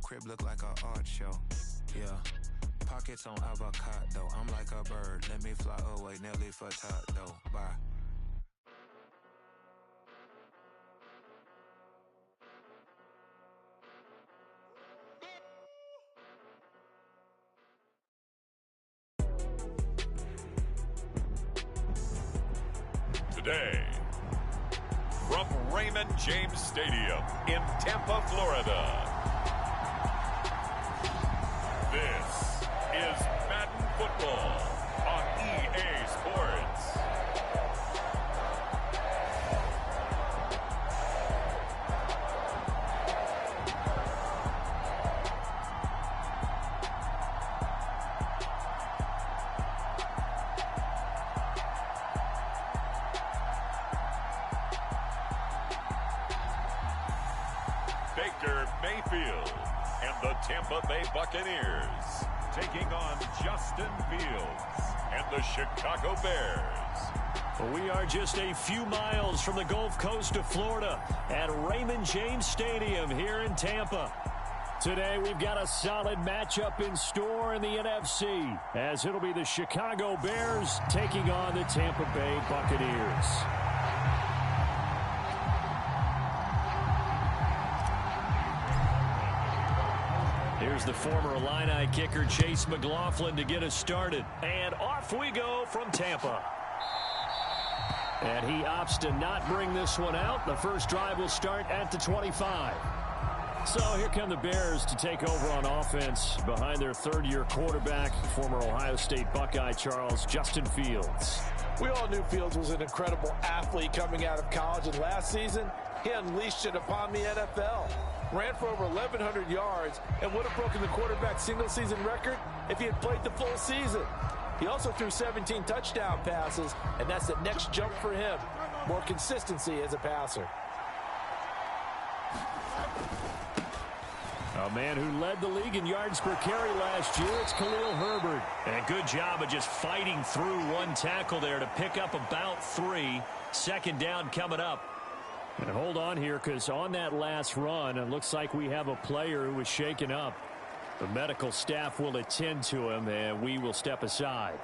crib look like a art show. Yeah. Pockets on avocado. I'm like a bird. Let me fly away. Nelly Furtado. Bye. Today, from Raymond James Stadium in Tampa, Florida, this is Madden Football on EA Sports. Baker Mayfield and the Tampa Bay Buccaneers taking on Justin Fields and the Chicago Bears. We are just a few miles from the Gulf Coast of Florida at Raymond James Stadium here in Tampa. Today we've got a solid matchup in store in the NFC, as it'll be the Chicago Bears taking on the Tampa Bay Buccaneers. Here's the former Illini kicker Chase McLaughlin to get us started. And off we go from Tampa. And he opts to not bring this one out. The first drive will start at the 25. So here come the Bears to take over on offense behind their third-year quarterback, former Ohio State Buckeye Justin Fields. We all knew Fields was an incredible athlete coming out of college, and last season he unleashed it upon the NFL. Ran for over 1,100 yards and would have broken the quarterback's single-season record if he had played the full season. He also threw 17 touchdown passes, and that's the next jump for him. More consistency as a passer. A man who led the league in yards per carry last year, it's Khalil Herbert. And a good job of just fighting through one tackle there to pick up about 3. Second down coming up. And hold on here, because on that last run, it looks like we have a player who was shaken up. The medical staff will attend to him, and we will step aside.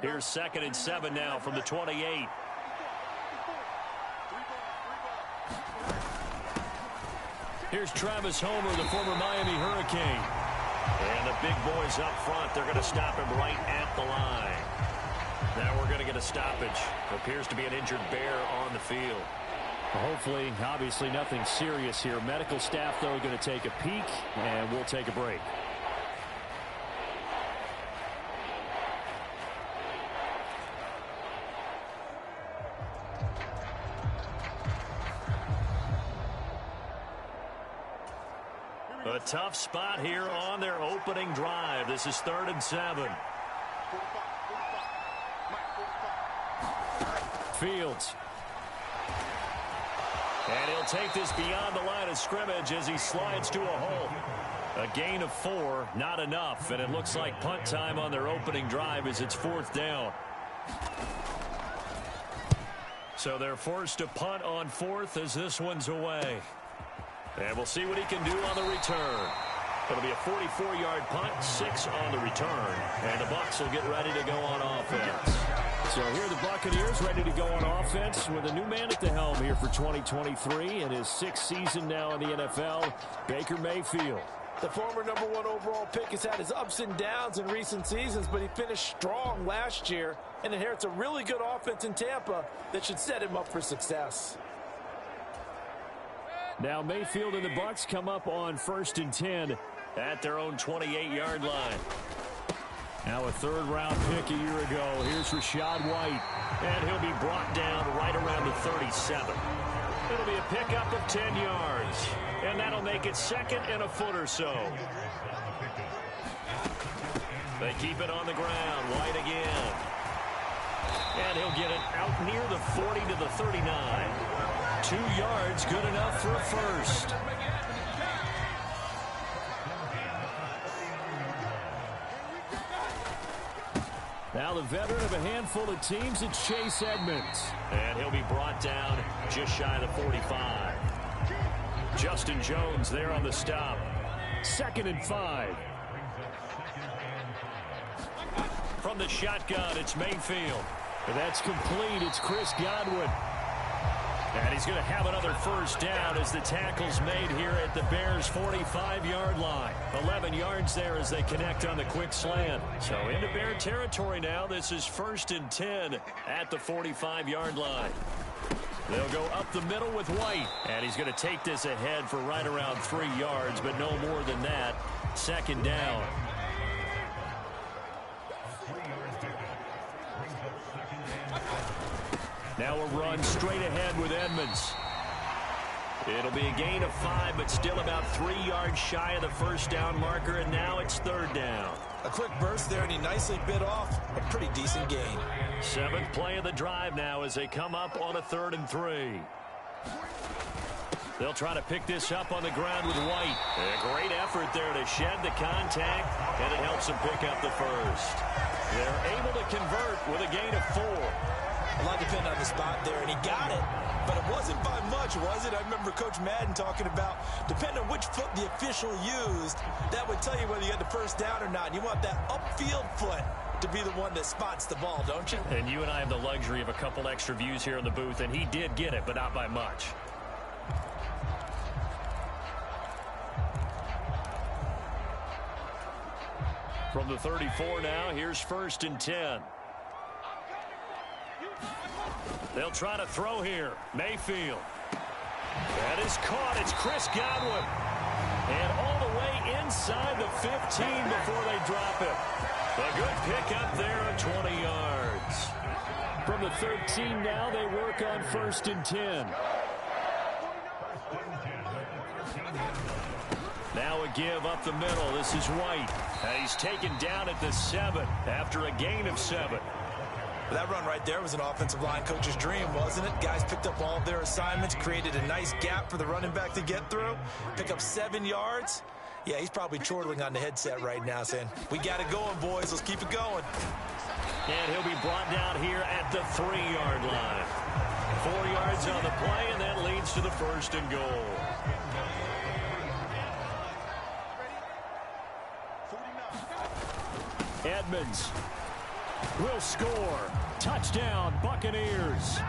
Here's 2nd and 7 now from the 28. Here's Travis Homer, the former Miami Hurricane. And the big boys up front, they're going to stop him right at the line. Now we're going to get a stoppage. Appears to be an injured Bear on the field. Hopefully, obviously nothing serious here. Medical staff, though, going to take a peek, and we'll take a break. A tough spot here on their opening drive. This is 3rd and 7. Fields. And he'll take this beyond the line of scrimmage as he slides to a hole. A gain of 4, not enough. And it looks like punt time on their opening drive as it's 4th down. So they're forced to punt on 4th as this one's away. And we'll see what he can do on the return. It'll be a 44-yard punt, 6 on the return. And the Bucs will get ready to go on offense. So here are the Buccaneers ready to go on offense with a new man at the helm here for 2023 in his 6th season now in the NFL, Baker Mayfield. The former #1 overall pick has had his ups and downs in recent seasons, but he finished strong last year and inherits a really good offense in Tampa that should set him up for success. Now Mayfield and the Bucs come up on 1st and 10 at their own 28-yard line. Now a 3rd-round pick a year ago. Here's Rachaad White. And he'll be brought down right around the 37. It'll be a pickup of 10 yards. And that'll make it 2nd and a foot or so. They keep it on the ground. White again. And he'll get it out near the 40 to the 39. 2 yards, good enough for a first. Now the veteran of a handful of teams, it's Chase Edmonds. And he'll be brought down just shy of the 45. Justin Jones there on the stop. 2nd and 5. From the shotgun, it's Mayfield. And that's complete. It's Chris Godwin. And he's going to have another first down as the tackle's made here at the Bears' 45-yard line. 11 yards there as they connect on the quick slant. So into Bear territory now. This is 1st and 10 at the 45-yard line. They'll go up the middle with White. And he's going to take this ahead for right around 3 yards, but no more than that. 2nd down. Now a run straight ahead with Edmonds. It'll be a gain of 5, but still about 3 yards shy of the first down marker, and now it's 3rd down. A quick burst there, and he nicely bit off a pretty decent gain. 7th play of the drive now as they come up on a 3rd and 3. They'll try to pick this up on the ground with White. A great effort there to shed the contact, and it helps them pick up the first. They're able to convert with a gain of 4. A lot depended on the spot there, and he got it. But it wasn't by much, was it? I remember Coach Madden talking about, depending on which foot the official used, that would tell you whether you had the first down or not. You want that upfield foot to be the one that spots the ball, don't you? And you and I have the luxury of a couple extra views here in the booth, and he did get it, but not by much. From the 34 now, here's 1st and 10. They'll try to throw here. Mayfield. That is caught. It's Chris Godwin. And all the way inside the 15 before they drop it. A good pickup there of 20 yards. From the 13 now, they work on 1st and 10. Now a give up the middle. This is White. And he's taken down at the 7 after a gain of 7. That run right there was an offensive line coach's dream, wasn't it? Guys picked up all of their assignments, created a nice gap for the running back to get through, pick up 7 yards. Yeah, he's probably chortling on the headset right now saying, we got it going, boys. Let's keep it going. And he'll be brought down here at the 3-yard line. 4 yards on the play, and that leads to the 1st and goal. Edmonds will score. Touchdown, Buccaneers.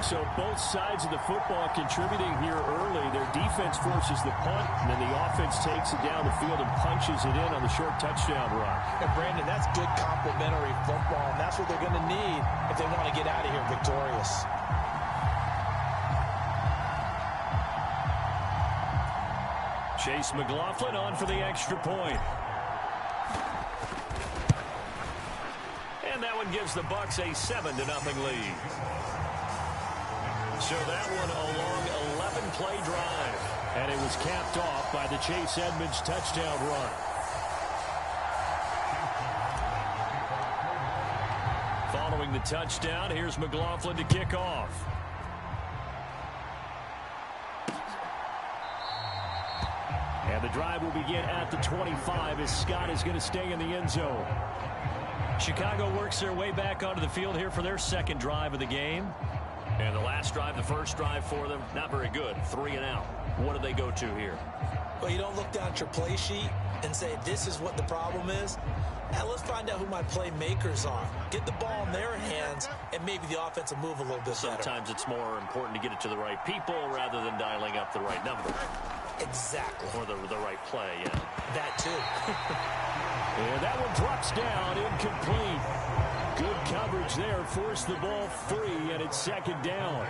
So both sides of the football contributing here early. Their defense forces the punt, and then the offense takes it down the field and punches it in on the short touchdown run. And Brandon, that's good complementary football, and that's what they're going to need if they want to get out of here victorious. Chase McLaughlin on for the extra point. And that one gives the Bucs a 7-0 lead. So that one a long 11-play drive. And it was capped off by the Chase Edmonds touchdown run. Following the touchdown, here's McLaughlin to kick off. And the drive will begin at the 25 as Scott is going to stay in the end zone. Chicago works their way back onto the field here for their second drive of the game. And the last drive, the first drive for them, not very good. 3 and out. What do they go to here? Well, you don't look down at your play sheet and say, this is what the problem is. Now, let's find out who my playmakers are. Get the ball in their hands, and maybe the offense will move a little bit better. Sometimes it's more important to get it to the right people rather than dialing up the right number. Exactly. Or the right play, yeah. That, too. And that one drops down, incomplete. Good coverage there, forced the ball free, and it's second down.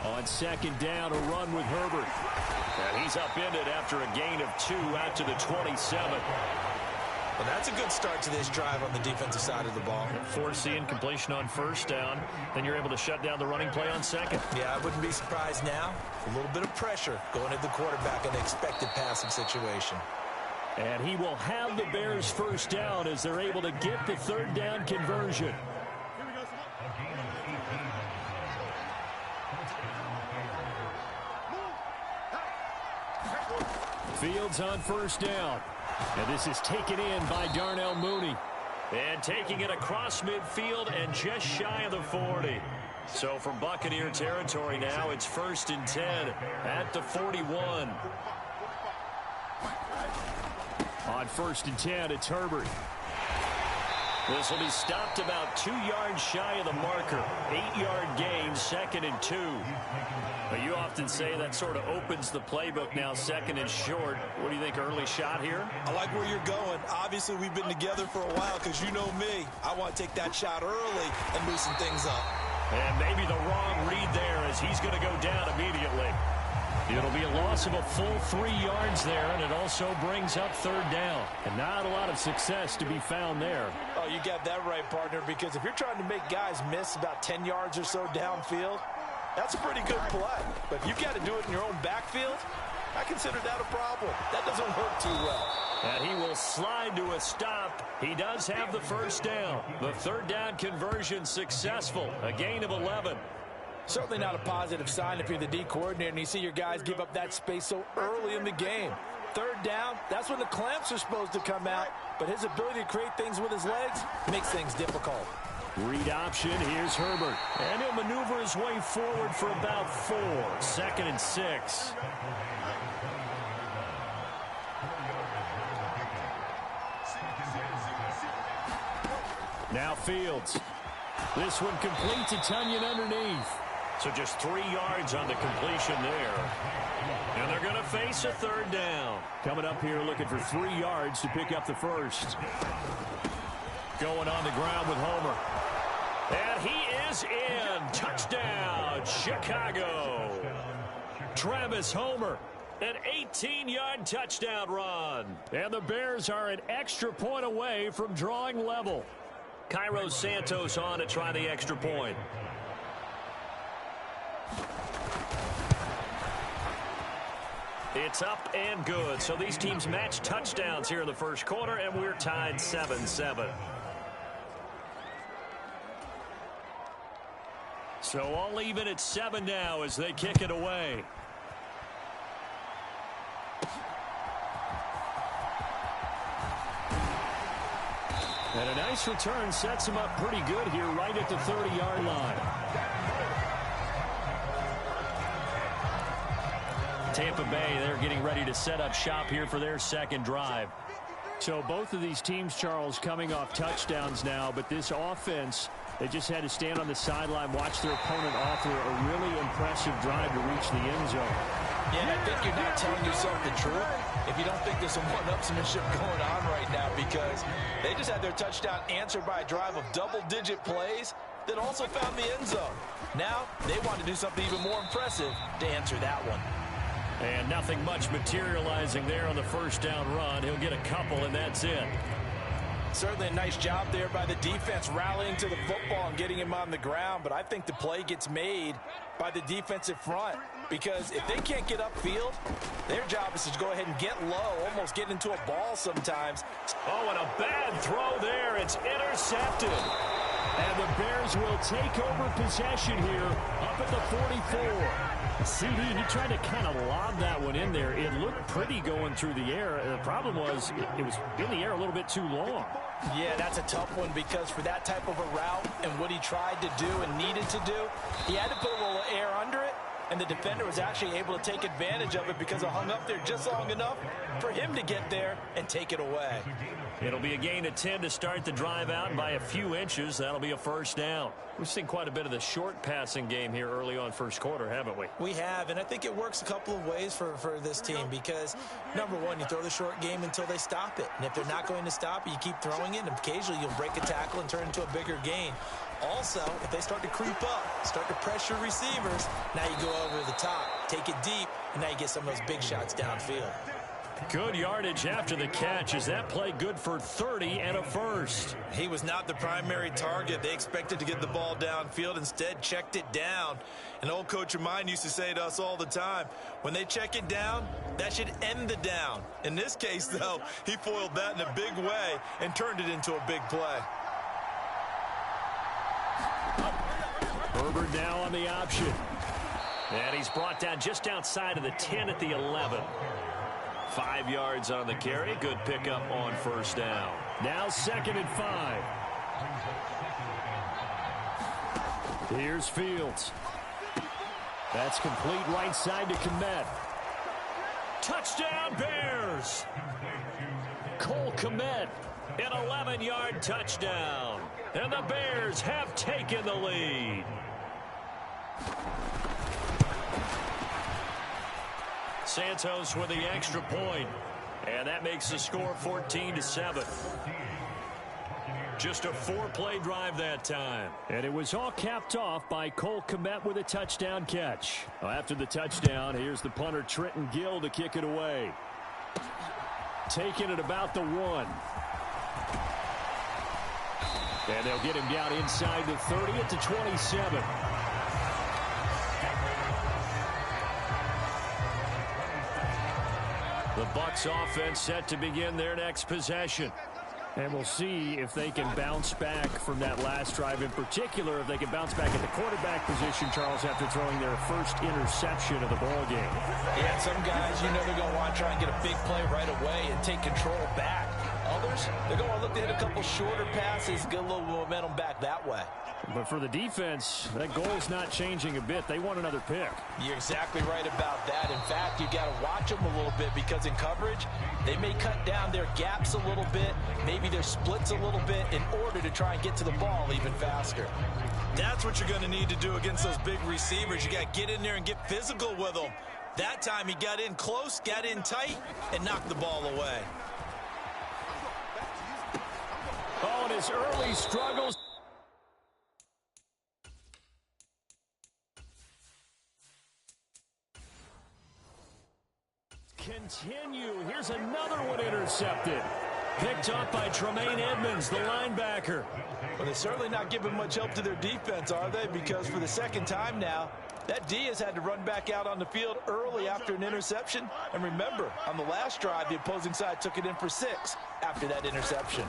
On second down, a run with Herbert. And he's upended after a gain of 2 out to the 27. Well, that's a good start to this drive on the defensive side of the ball. Force the incompletion on first down. Then you're able to shut down the running play on second. Yeah, I wouldn't be surprised now. A little bit of pressure going at the quarterback in an expected passing situation. And he will have the Bears first down as they're able to get the third down conversion. Fields on first down. And this is taken in by Darnell Mooney. And taking it across midfield and just shy of the 40. So from Buccaneer territory now, it's 1st and 10 at the 41. On 1st and 10, it's Herbert. This will be stopped about 2 yards shy of the marker. 8-yard gain, 2nd and 2. But you often say that sort of opens the playbook now, 2nd and short. What do you think, early shot here? I like where you're going. Obviously, we've been together for a while because you know me. I want to take that shot early and loosen things up. And maybe the wrong read there as he's going to go down immediately. It'll be a loss of a full 3 yards there, and it also brings up 3rd down. And not a lot of success to be found there. Oh, you got that right, partner, because if you're trying to make guys miss about 10 yards or so downfield, that's a pretty good play. But if you've got to do it in your own backfield, I consider that a problem. That doesn't work too well. And he will slide to a stop. He does have the 1st down. The 3rd down conversion successful. A gain of 11. Certainly not a positive sign if you're the D coordinator and you see your guys give up that space so early in the game. 3rd down, that's when the clamps are supposed to come out. But his ability to create things with his legs makes things difficult. Read option, here's Herbert. And he'll maneuver his way forward for about 4. 2nd and 6. Now Fields. This one complete to Tunyon underneath. So just 3 yards on the completion there. And they're going to face a 3rd down. Coming up here looking for 3 yards to pick up the 1st. Going on the ground with Homer. And he is in. Touchdown, Chicago. Travis Homer. An 18-yard touchdown run. And the Bears are an extra point away from drawing level. Cairo Santos on to try the extra point. It's up and good. So these teams match touchdowns here in the 1st quarter, and we're tied 7-7. So all even at 7 now as they kick it away. And a nice return sets him up pretty good here right at the 30-yard line. Tampa Bay, they're getting ready to set up shop here for their 2nd drive. So both of these teams, Charles, coming off touchdowns now, but this offense, they just had to stand on the sideline, watch their opponent offer a really impressive drive to reach the end zone. Yeah, and I think you're not telling yourself the truth if you don't think there's some one-upsmanship going on right now, because they just had their touchdown answered by a drive of double-digit plays that also found the end zone. Now they want to do something even more impressive to answer that one. And nothing much materializing there on the 1st down run. He'll get a couple, and that's it. Certainly a nice job there by the defense rallying to the football and getting him on the ground, but I think the play gets made by the defensive front, because if they can't get upfield, their job is to go ahead and get low, almost get into a ball sometimes. Oh, and a bad throw there. It's intercepted. And the Bears will take over possession here up at the 44. CD, he tried to kind of lob that one in there. It looked pretty going through the air. The problem was it was in the air a little bit too long. Yeah, that's a tough one, because for that type of a route and what he tried to do and needed to do, he had to put a little air under it, and the defender was actually able to take advantage of it because it hung up there just long enough for him to get there and take it away. It'll be a gain of 10 to start the drive out, and by a few inches, that'll be a 1st down. We've seen quite a bit of the short passing game here early on 1st quarter, haven't we? We have, and I think it works a couple of ways for this team, because, number one, you throw the short game until they stop it. And if they're not going to stop it, you keep throwing it, and occasionally you'll break a tackle and turn it into a bigger gain. Also, if they start to creep up, start to pressure receivers, now you go over the top, take it deep, and now you get some of those big shots downfield. Good yardage after the catch. Is that play good for 30 and a 1st? He was not the primary target. They expected to get the ball downfield, instead checked it down. An old coach of mine used to say to us all the time, when they check it down, that should end the down. In this case, though, he foiled that in a big way and turned it into a big play. Herbert now on the option. And he's brought down just outside of the 10 at the 11. 5 yards on the carry. Good pickup on first down. Now 2nd and 5. Here's Fields. That's complete right side to Kmet. Touchdown Bears! Cole Kmet, an 11-yard touchdown. And the Bears have taken the lead. Santos with the extra point. And that makes the score 14-7. Just a 4-play drive that time. And it was all capped off by Cole Kmet with a touchdown catch. Well, after the touchdown, here's the punter Trenton Gill to kick it away. Taking it about the 1. And they'll get him down inside the 30 at the 27. The Bucs offense set to begin their next possession. And we'll see if they can bounce back from that last drive, in particular, if they can bounce back at the quarterback position, Charles, after throwing their first interception of the ball game. Yeah, some guys, you know they're going to want to try and get a big play right away and take control back. Others, they're going to look to hit a couple shorter passes, get a little momentum back that way. But for the defense, that goal is not changing a bit. They want another pick. You're exactly right about that. In fact, you got to watch them a little bit because in coverage, they may cut down their gaps a little bit, maybe their splits a little bit in order to try and get to the ball even faster. That's what you're going to need to do against those big receivers. You got to get in there and get physical with them. That time he got in close, got in tight, and knocked the ball away. Oh, and his early struggles. Continue. Here's another one intercepted. Picked up by Tremaine Edmonds, the linebacker. Well, they're certainly not giving much help to their defense, are they? Because for the second time now, that D has had to run back out on the field early after an interception. And remember, on the last drive, the opposing side took it in for 6 after that interception.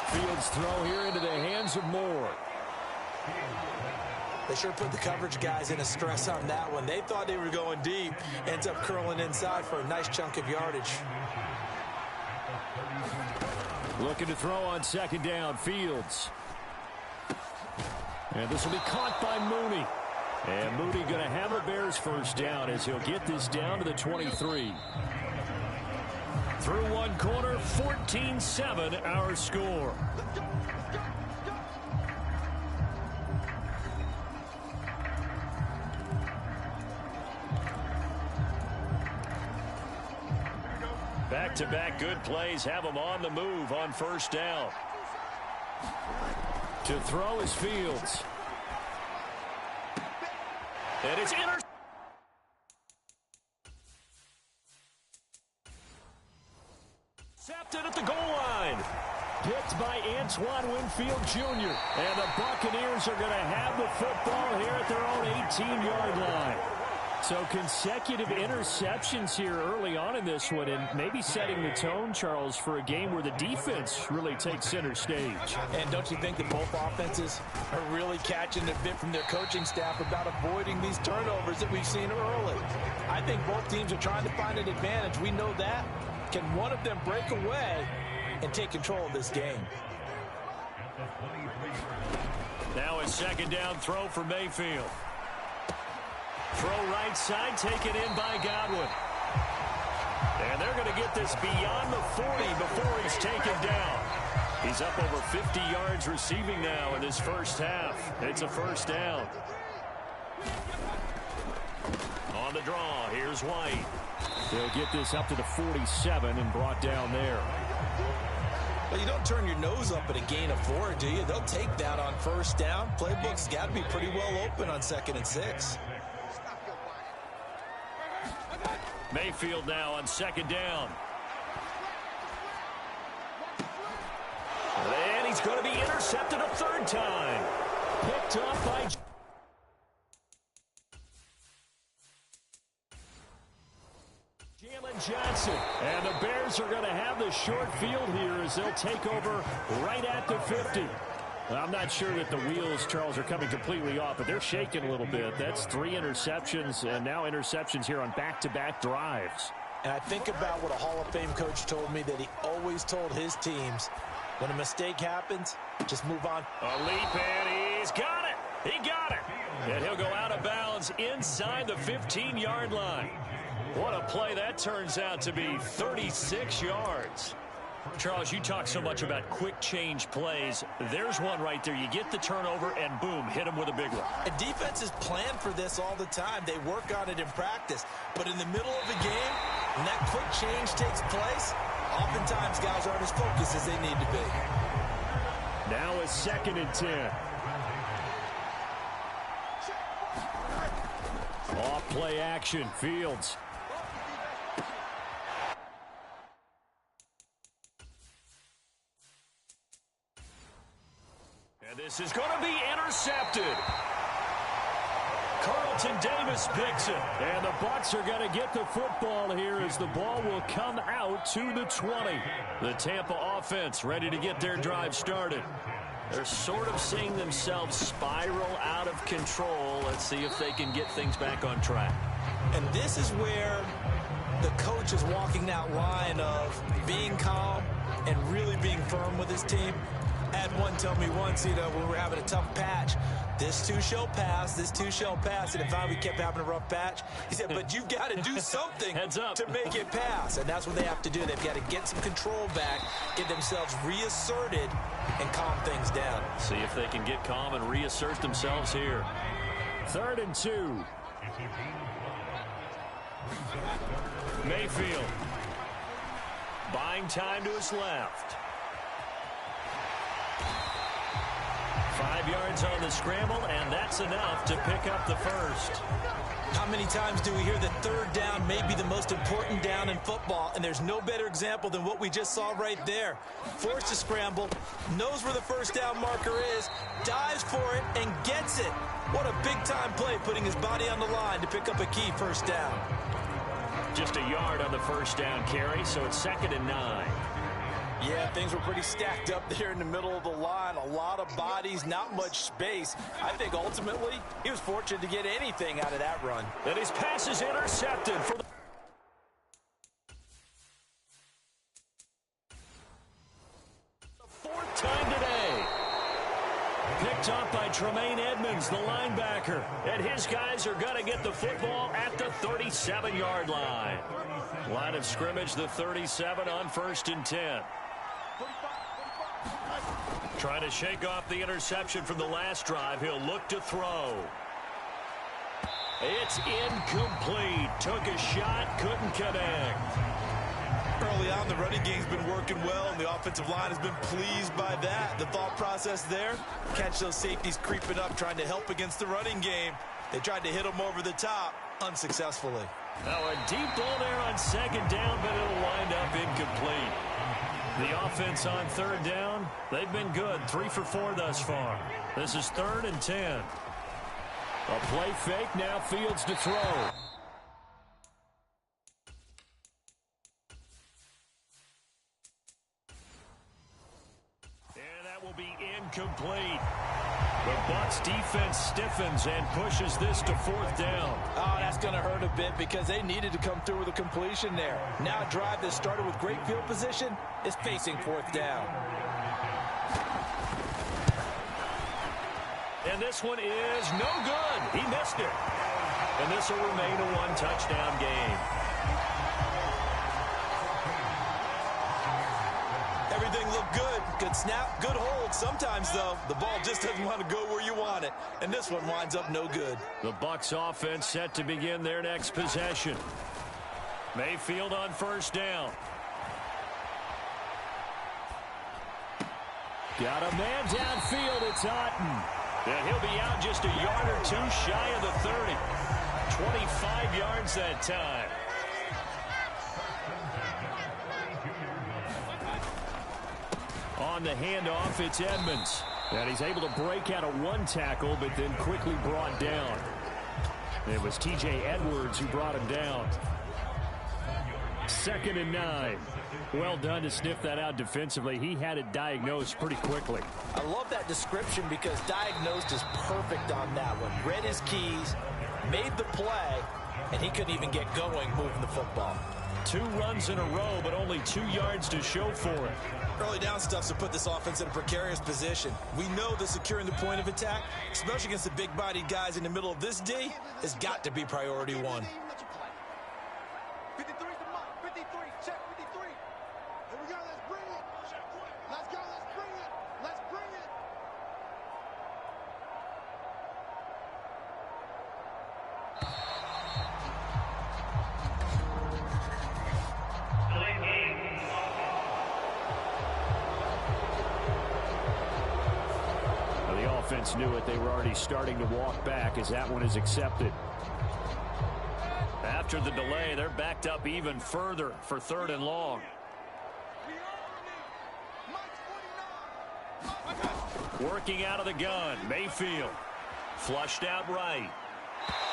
Fields throw here into the hands of Moore. They sure put the coverage guys in a stress on that one. They thought they were going deep. Ends up curling inside for a nice chunk of yardage. Looking to throw on 2nd down, Fields. And this will be caught by Mooney. And Mooney going to have a Bears first down as he'll get this down to the 23. Through one quarter, 14-7 our score. Back-to-back good plays have them on the move on first down. To throw is Fields. And it's intercepted at the goal line. Picked by Antoine Winfield Jr. And the Buccaneers are going to have the football here at their own 18-yard line. So consecutive interceptions here early on in this one, and maybe setting the tone, Charles, for a game where the defense really takes center stage. And don't you think that both offenses are really catching a bit from their coaching staff about avoiding these turnovers that we've seen early? I think both teams are trying to find an advantage. We know that. Can one of them break away and take control of this game? Now a 2nd down throw for Mayfield. Throw right side, taken in by Godwin. And they're going to get this beyond the 40 before he's taken down. He's up over 50 yards receiving now in this first half. It's a first down. On the draw, here's White. They'll get this up to the 47 and brought down there. Well, you don't turn your nose up at a gain of 4, do you? They'll take that on first down. Playbook's got to be pretty well open on 2nd and 6. Mayfield now on 2nd down. And he's going to be intercepted a 3rd time. Picked up by Jalen Johnson. And the Bears are going to have the short field here as they'll take over right at the 50. I'm not sure that the wheels, Charles, are coming completely off, but they're shaking a little bit. That's 3 interceptions, and now interceptions here on back-to-back drives. And I think about what a Hall of Fame coach told me, that he always told his teams, when a mistake happens, just move on. A leap, and he's got it. He got it. And he'll go out of bounds inside the 15-yard line. What a play that turns out to be, 36 yards. Charles, you talk so much about quick change plays. There's one right there. You get the turnover, and boom, hit him with a big one. And defenses plan for this all the time. They work on it in practice. But in the middle of a game, when that quick change takes place, oftentimes guys aren't as focused as they need to be. Now a 2nd and 10. Off play action, Fields. And this is going to be intercepted. Carlton Davis picks it. And the Bucs are going to get the football here as the ball will come out to the 20. The Tampa offense ready to get their drive started. They're sort of seeing themselves spiral out of control. Let's see if they can get things back on track. And this is where the coach is walking that line of being calm and really being firm with his team. I had one tell me once, when we were having a tough patch, this too shall pass, this too shall pass. And if we kept having a rough patch, he said, but you've got to do something to make it pass. And that's what they have to do. They've got to get some control back, get themselves reasserted, and calm things down. See if they can get calm and reassert themselves here. 3rd and 2. Mayfield. Buying time to his left. 5 yards on the scramble, and that's enough to pick up the first. How many times do we hear that 3rd down may be the most important down in football, and there's no better example than what we just saw right there. Forced to scramble, knows where the 1st down marker is, dives for it, and gets it. What a big-time play, putting his body on the line to pick up a key 1st down. Just a yard on the 1st down carry, so it's 2nd and 9. Yeah, things were pretty stacked up there in the middle of the line. A lot of bodies, not much space. I think ultimately he was fortunate to get anything out of that run. And his pass is intercepted for the 4th time today. Picked up by Tremaine Edmonds, the linebacker. And his guys are going to get the football at the 37-yard line. Line of scrimmage, the 37 on 1st and 10. Trying to shake off the interception from the last drive. He'll look to throw. It's incomplete. Took a shot, couldn't connect. Early on, the running game's been working well, and the offensive line has been pleased by that. The thought process there, catch those safeties creeping up, trying to help against the running game. They tried to hit them over the top, unsuccessfully. Now a deep ball there on 2nd down, but it'll wind up incomplete. The offense on 3rd down, they've been good. 3 for 4 thus far. This is 3rd and 10. A play fake, now Fields to throw. And that will be incomplete. The Bucs defense stiffens and pushes this to 4th down. Oh, that's going to hurt a bit because they needed to come through with a completion there. Now a drive that started with great field position is facing 4th down. And this one is no good. He missed it. And this will remain a 1-touchdown game. Everything looked good. Good snap, good hold. Sometimes, though, the ball just doesn't want to go where you want it. And this one winds up no good. The Bucs offense set to begin their next possession. Mayfield on 1st down. Got a man downfield. It's Otten. And he'll be out just a yard or 2 shy of the 30. 25 yards that time. On the handoff, it's Edmonds. And he's able to break out of 1 tackle, but then quickly brought down. It was T.J. Edwards who brought him down. 2nd and 9. Well done to sniff that out defensively. He had it diagnosed pretty quickly. I love that description because diagnosed is perfect on that one. Read his keys, made the play, and he couldn't even get going moving the football. 2 runs in a row, but only 2 yards to show for it. Early down stuff's to put this offense in a precarious position. We know that securing the point of attack, especially against the big-bodied guys in the middle of this D, has got to be priority 1. 53's the mark. 53. Check 53. Here we go. Let's bring it. Let's go. Let's bring it. Let's bring it. Well, the offense knew it. They were already starting to walk back as that one is accepted. After the delay, they're backed up even further for 3rd and long. Working out of the gun, Mayfield. Flushed out right.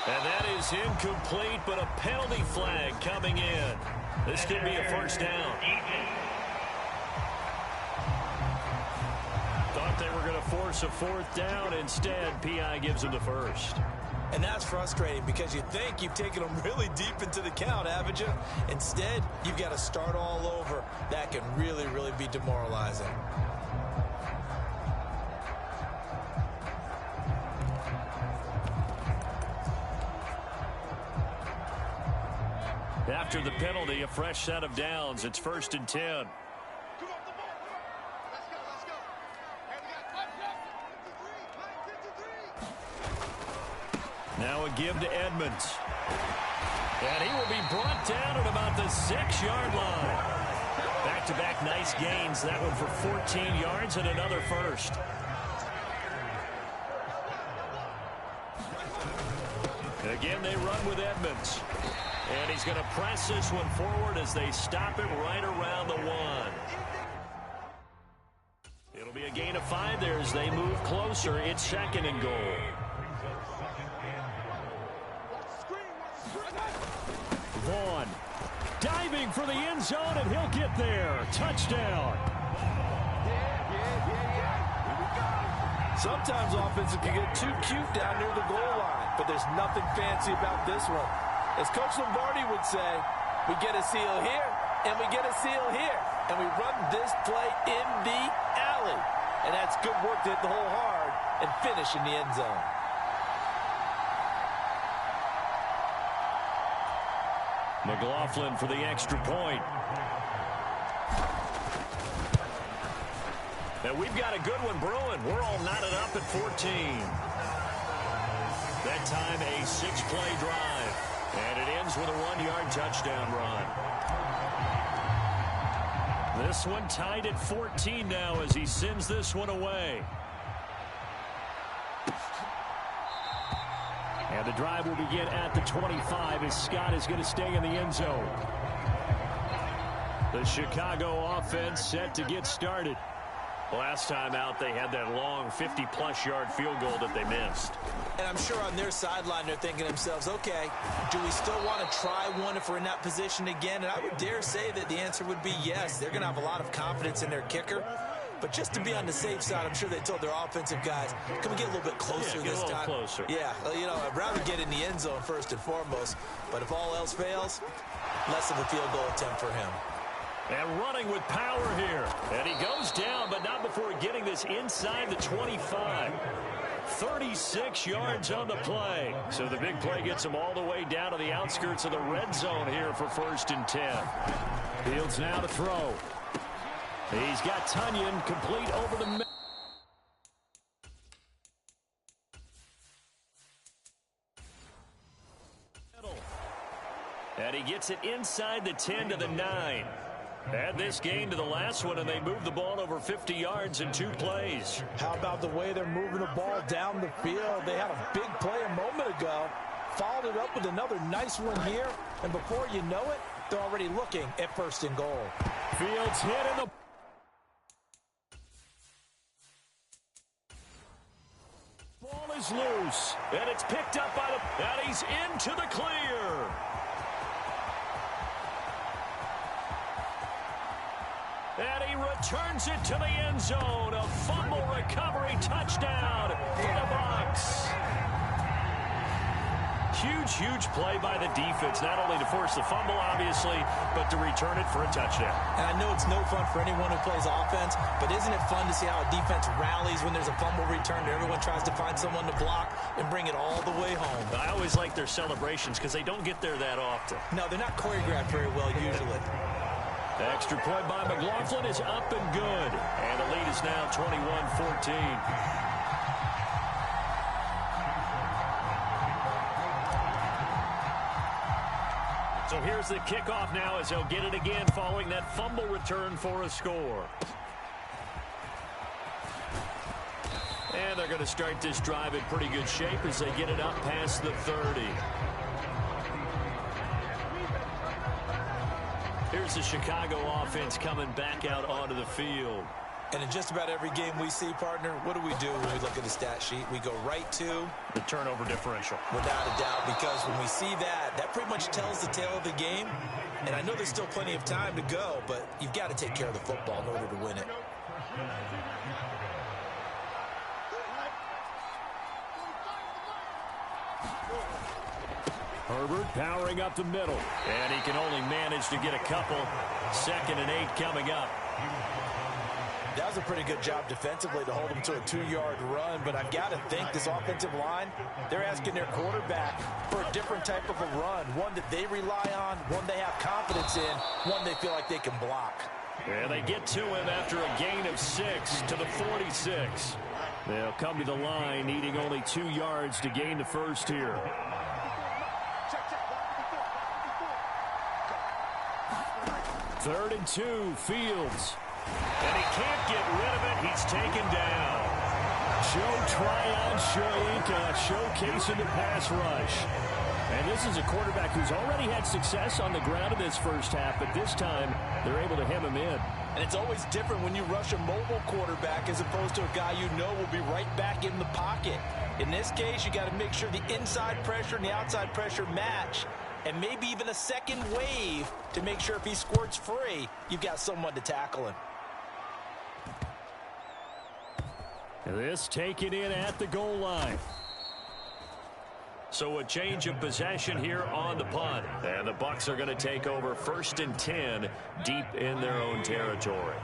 And that is incomplete, but a penalty flag coming in. This could be a 1st down. Thought they were going to force a 4th down. Instead, P.I. gives them the 1st. And that's frustrating because you think you've taken them really deep into the count, haven't you? Instead, you've got to start all over. That can really, really be demoralizing. After the penalty, a fresh set of downs. It's 1st and 10. Now a give to Edmonds. And he will be brought down at about the 6-yard line. Back-to-back nice gains. That one for 14 yards and another 1st. Again, they run with Edmonds. And he's going to press this one forward as they stop it right around the 1. It'll be a gain of 5 there as they move closer. It's 2nd and goal. Vaughn diving for the end zone, and he'll get there. Touchdown. Sometimes offenses can get too cute down near the goal line, but there's nothing fancy about this one. As Coach Lombardi would say, we get a seal here, and we get a seal here, and we run this play in the alley. And that's good work to hit the hole hard and finish in the end zone. McLaughlin for the extra point. And we've got a good one brewing. We're all knotted up at 14. That time a 6-play drive. And it ends with a 1-yard touchdown run. This one tied at 14 now as he sends this one away. And the drive will begin at the 25 as Scott is going to stay in the end zone. The Chicago offense set to get started. Last time out, they had that long 50-plus yard field goal that they missed. And I'm sure on their sideline they're thinking to themselves, okay, do we still want to try one if we're in that position again? And I would dare say that the answer would be yes. They're going to have a lot of confidence in their kicker. But just to be on the safe side, I'm sure they told their offensive guys, can we get a little bit closer this time? Closer. Yeah, well, you know, I'd rather get in the end zone first and foremost. But if all else fails, less of a field goal attempt for him. And running with power here. And he goes down, but not before getting this inside the 25. 36 yards on the play. So the big play gets him all the way down to the outskirts of the red zone here for 1st and 10. Fields now to throw. He's got Tunyon complete over the middle. And he gets it inside the 10 to the 9. Add this gain to the last one, and they move the ball over 50 yards in 2 plays. How about the way they're moving the ball down the field? They had a big play a moment ago, followed it up with another nice one here, and before you know it, they're already looking at 1st and goal. Fields hit in the... Ball is loose, and it's picked up by the... And he's into the clear. And he returns it to the end zone. A fumble recovery touchdown for the Bucs. Huge play by the defense, not only to force the fumble, obviously, but to return it for a touchdown. And I know it's no fun for anyone who plays offense, but isn't it fun to see how a defense rallies when there's a fumble return and everyone tries to find someone to block and bring it all the way home? I always like their celebrations because they don't get there that often. No, they're not choreographed very well usually. The extra point by McLaughlin is up and good. And the lead is now 21-14. So here's the kickoff now as they'll get it again following that fumble return for a score. And they're going to start this drive in pretty good shape as they get it up past the 30. Here's the Chicago offense coming back out onto the field. And in just about every game we see, partner, what do we do when we look at the stat sheet? We go right to the turnover differential. Without a doubt, because when we see that, that pretty much tells the tale of the game. And I know there's still plenty of time to go, but you've got to take care of the football in order to win it. Herbert powering up the middle. And he can only manage to get a couple. 2nd and 8 coming up. That was a pretty good job defensively to hold them to a 2-yard run, but I've got to think this offensive line, they're asking their quarterback for a different type of a run, one that they rely on, one they have confidence in, one they feel like they can block. And they get to him after a gain of 6 to the 46. They'll come to the line needing only 2 yards to gain the first here. Third and 2, Fields. And he can't get rid of it. He's taken down. Joe Tryon showcasing the pass rush. And this is a quarterback who's already had success on the ground in this first half, but this time they're able to hem him in. And it's always different when you rush a mobile quarterback as opposed to a guy you know will be right back in the pocket. In this case, you got to make sure the inside pressure and the outside pressure match, and maybe even a second wave to make sure if he squirts free, you've got someone to tackle him. This taken in at the goal line. So a change of possession here on the punt. And the Bucs are going to take over 1st and 10 deep in their own territory.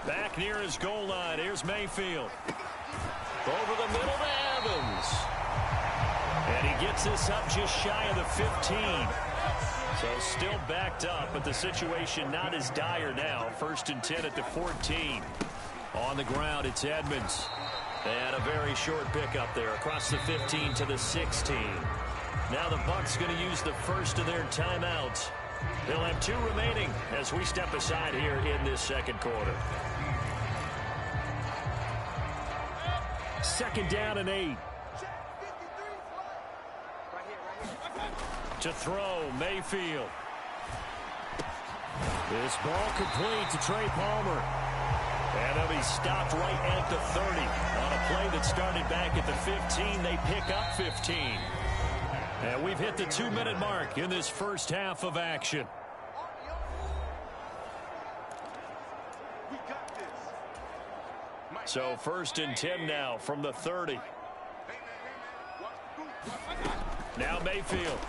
Back near his goal line. Here's Mayfield. Over the middle to Evans. And he gets this up just shy of the 15. So still backed up, but the situation not as dire now. 1st and 10 at the 14. On the ground, it's Edmonds. And a very short pickup there across the 15 to the 16. Now the Bucs going to use the first of their timeouts. They'll have 2 remaining as we step aside here in this second quarter. 2nd down and 8. To throw, Mayfield. This ball complete to Trey Palmer. And he'll be stopped right at the 30. On a play that started back at the 15, they pick up 15. And we've hit the 2-minute mark in this first half of action. So 1st and 10 now from the 30. Now Mayfield.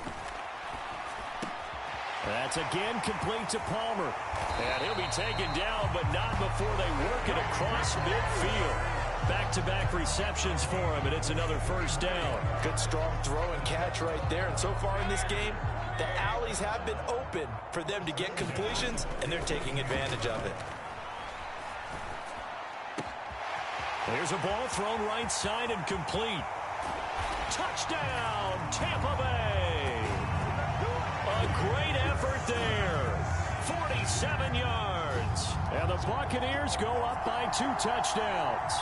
That's again complete to Palmer. And he'll be taken down, but not before they work it across midfield. Back-to-back receptions for him, and it's another 1st down. Good strong throw and catch right there. And so far in this game, the alleys have been open for them to get completions, and they're taking advantage of it. There's a ball thrown right side and complete. Touchdown, Tampa Bay. A great effort there. 47 yards. And the Buccaneers go up by 2 touchdowns.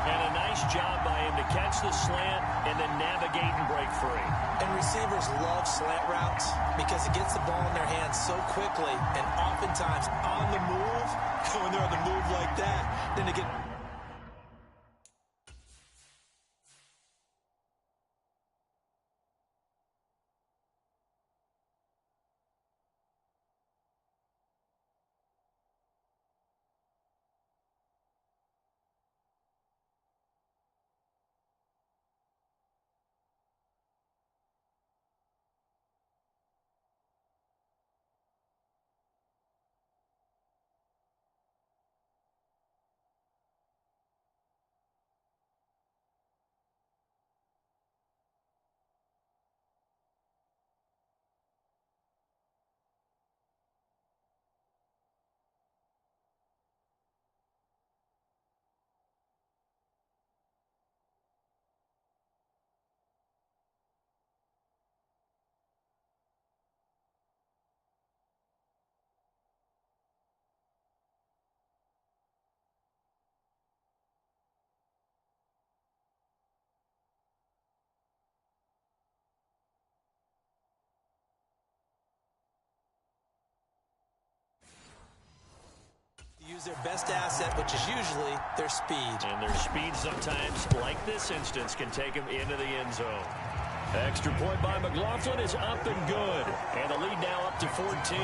And a nice job by him to catch the slant and then navigate and break free. And receivers love slant routes because it gets the ball in their hands so quickly and oftentimes on the move. When they're on the move like that, then they get use their best asset, which is usually their speed. And their speed sometimes, like this instance, can take them into the end zone. Extra point by McLaughlin is up and good. And the lead now up to 14.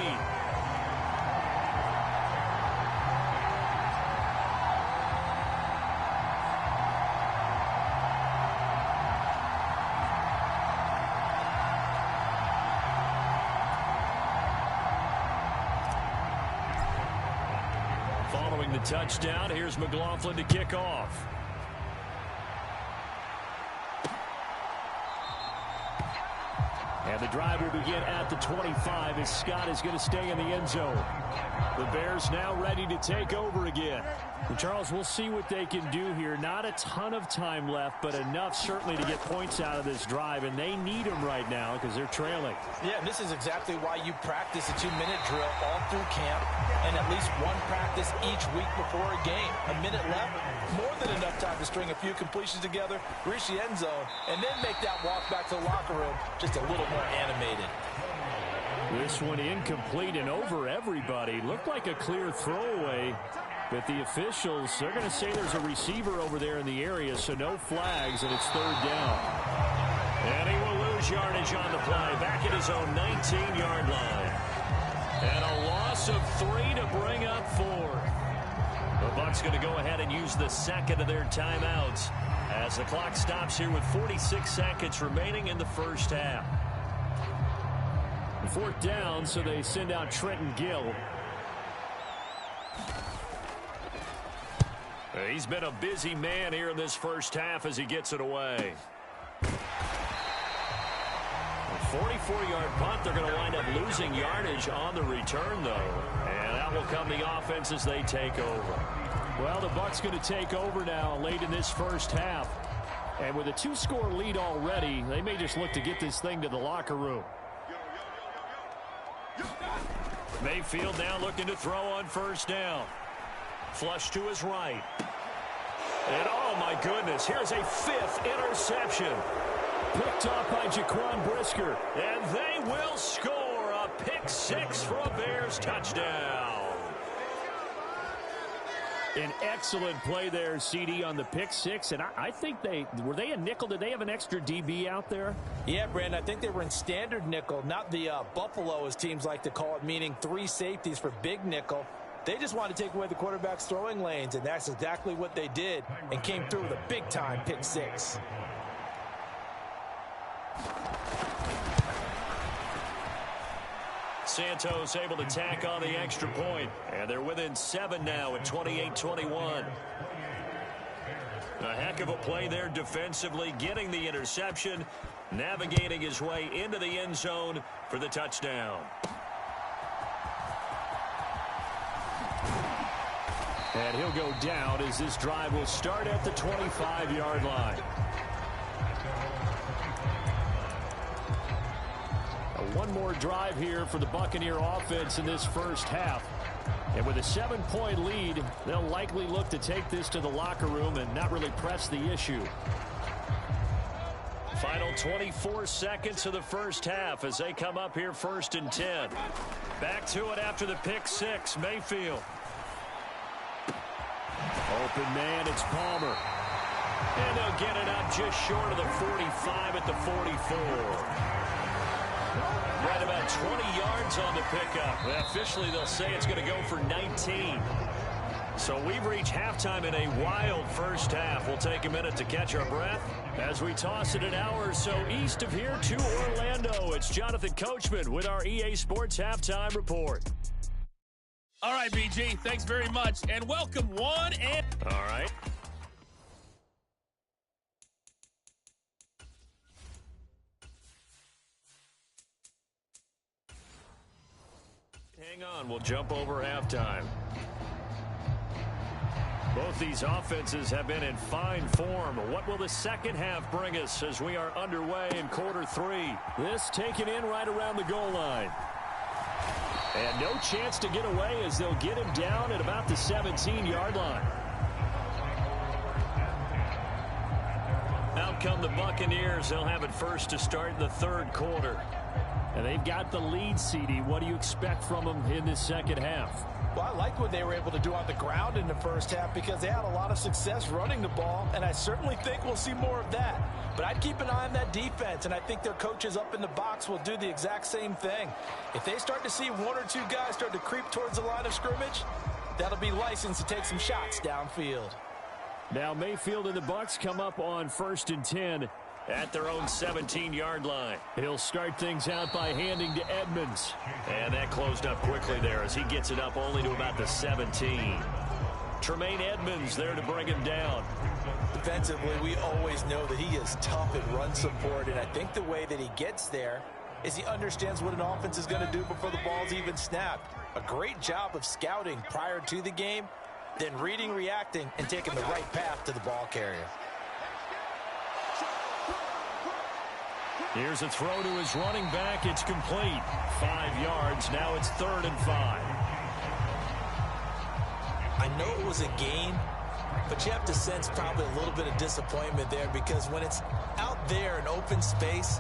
Following the touchdown, here's McLaughlin to kick off. And the drive will begin at the 25 as Scott is going to stay in the end zone. The Bears now ready to take over again. And Charles, we'll see what they can do here. Not a ton of time left, but enough certainly to get points out of this drive, and they need them right now because they're trailing. Yeah, and this is exactly why you practice a 2-minute drill all through camp and at least one practice each week before a game. A minute left, more than enough time to string a few completions together, reach the end zone, and then make that walk back to the locker room just a little more animated. This one incomplete and over everybody. Looked like a clear throwaway, but the officials, they're going to say there's a receiver over there in the area, so no flags, and it's third down. And he will lose yardage on the play, back at his own 19-yard line. And a loss of 3 to bring up 4. The Bucs going to go ahead and use the second of their timeouts as the clock stops here with 46 seconds remaining in the first half. Fourth down, so they send out Trenton Gill. He's been a busy man here in this first half as he gets it away. A 44-yard punt. They're going to wind up losing yardage on the return, though. And that will come the offense as they take over. Well, the Bucs going to take over now late in this first half. And with a 2-score lead already, they may just look to get this thing to the locker room. Mayfield now looking to throw on first down. Flush to his right. And oh my goodness, here's a 5th interception. Picked off by Jaquan Brisker. And they will score a pick 6 for a Bears touchdown. An excellent play there, CD, on the pick 6. And I think were they a nickel? Did they have an extra DB out there? Yeah, Brandon, I think they were in standard nickel, not the Buffalo, as teams like to call it, meaning 3 safeties for big nickel. They just wanted to take away the quarterback's throwing lanes, and that's exactly what they did, and came through with a big-time pick 6. Santos able to tack on the extra point, and they're within 7 now at 28-21. A heck of a play there defensively, getting the interception, navigating his way into the end zone for the touchdown. And he'll go down as this drive will start at the 25-yard line. One more drive here for the Buccaneer offense in this first half. And with a 7-point lead, they'll likely look to take this to the locker room and not really press the issue. Final 24 seconds of the first half as they come up here 1st and 10. Back to it after the pick 6, Mayfield. Open man, it's Palmer. And they'll get it up just short of the 45 at the 44. Right about 20 yards on the pickup. Well, officially, they'll say it's going to go for 19. So we've reached halftime in a wild first half. We'll take a minute to catch our breath as we toss it an hour or so east of here to Orlando. It's Jonathan Coachman with our EA Sports Halftime Report. All right, BG, thanks very much, and welcome one and... All right. Hang on, we'll jump over halftime. Both these offenses have been in fine form. What will the second half bring us as we are underway in quarter 3? This taken in right around the goal line. And no chance to get away as they'll get him down at about the 17-yard line. Out come the Buccaneers. They'll have it first to start the third quarter. And they've got the lead, CD. What do you expect from them in this second half? Well, I liked what they were able to do on the ground in the first half because they had a lot of success running the ball, and I certainly think we'll see more of that. But I'd keep an eye on that defense, and I think their coaches up in the box will do the exact same thing. If they start to see one or two guys start to creep towards the line of scrimmage, that'll be licensed to take some shots downfield. Now Mayfield and the Bucs come up on 1st and 10 at their own 17-yard line. He'll start things out by handing to Edmonds. And that closed up quickly there as he gets it up only to about the 17. Tremaine Edmonds there to bring him down. Defensively, we always know that he is tough at run support, and I think the way that he gets there is he understands what an offense is going to do before the ball's even snapped. A great job of scouting prior to the game, then reading, reacting, and taking the right path to the ball carrier. Here's a throw to his running back. It's complete. 5 yards. Now it's 3rd and 5. I know it was a gain, but you have to sense probably a little bit of disappointment there because when it's out there in open space,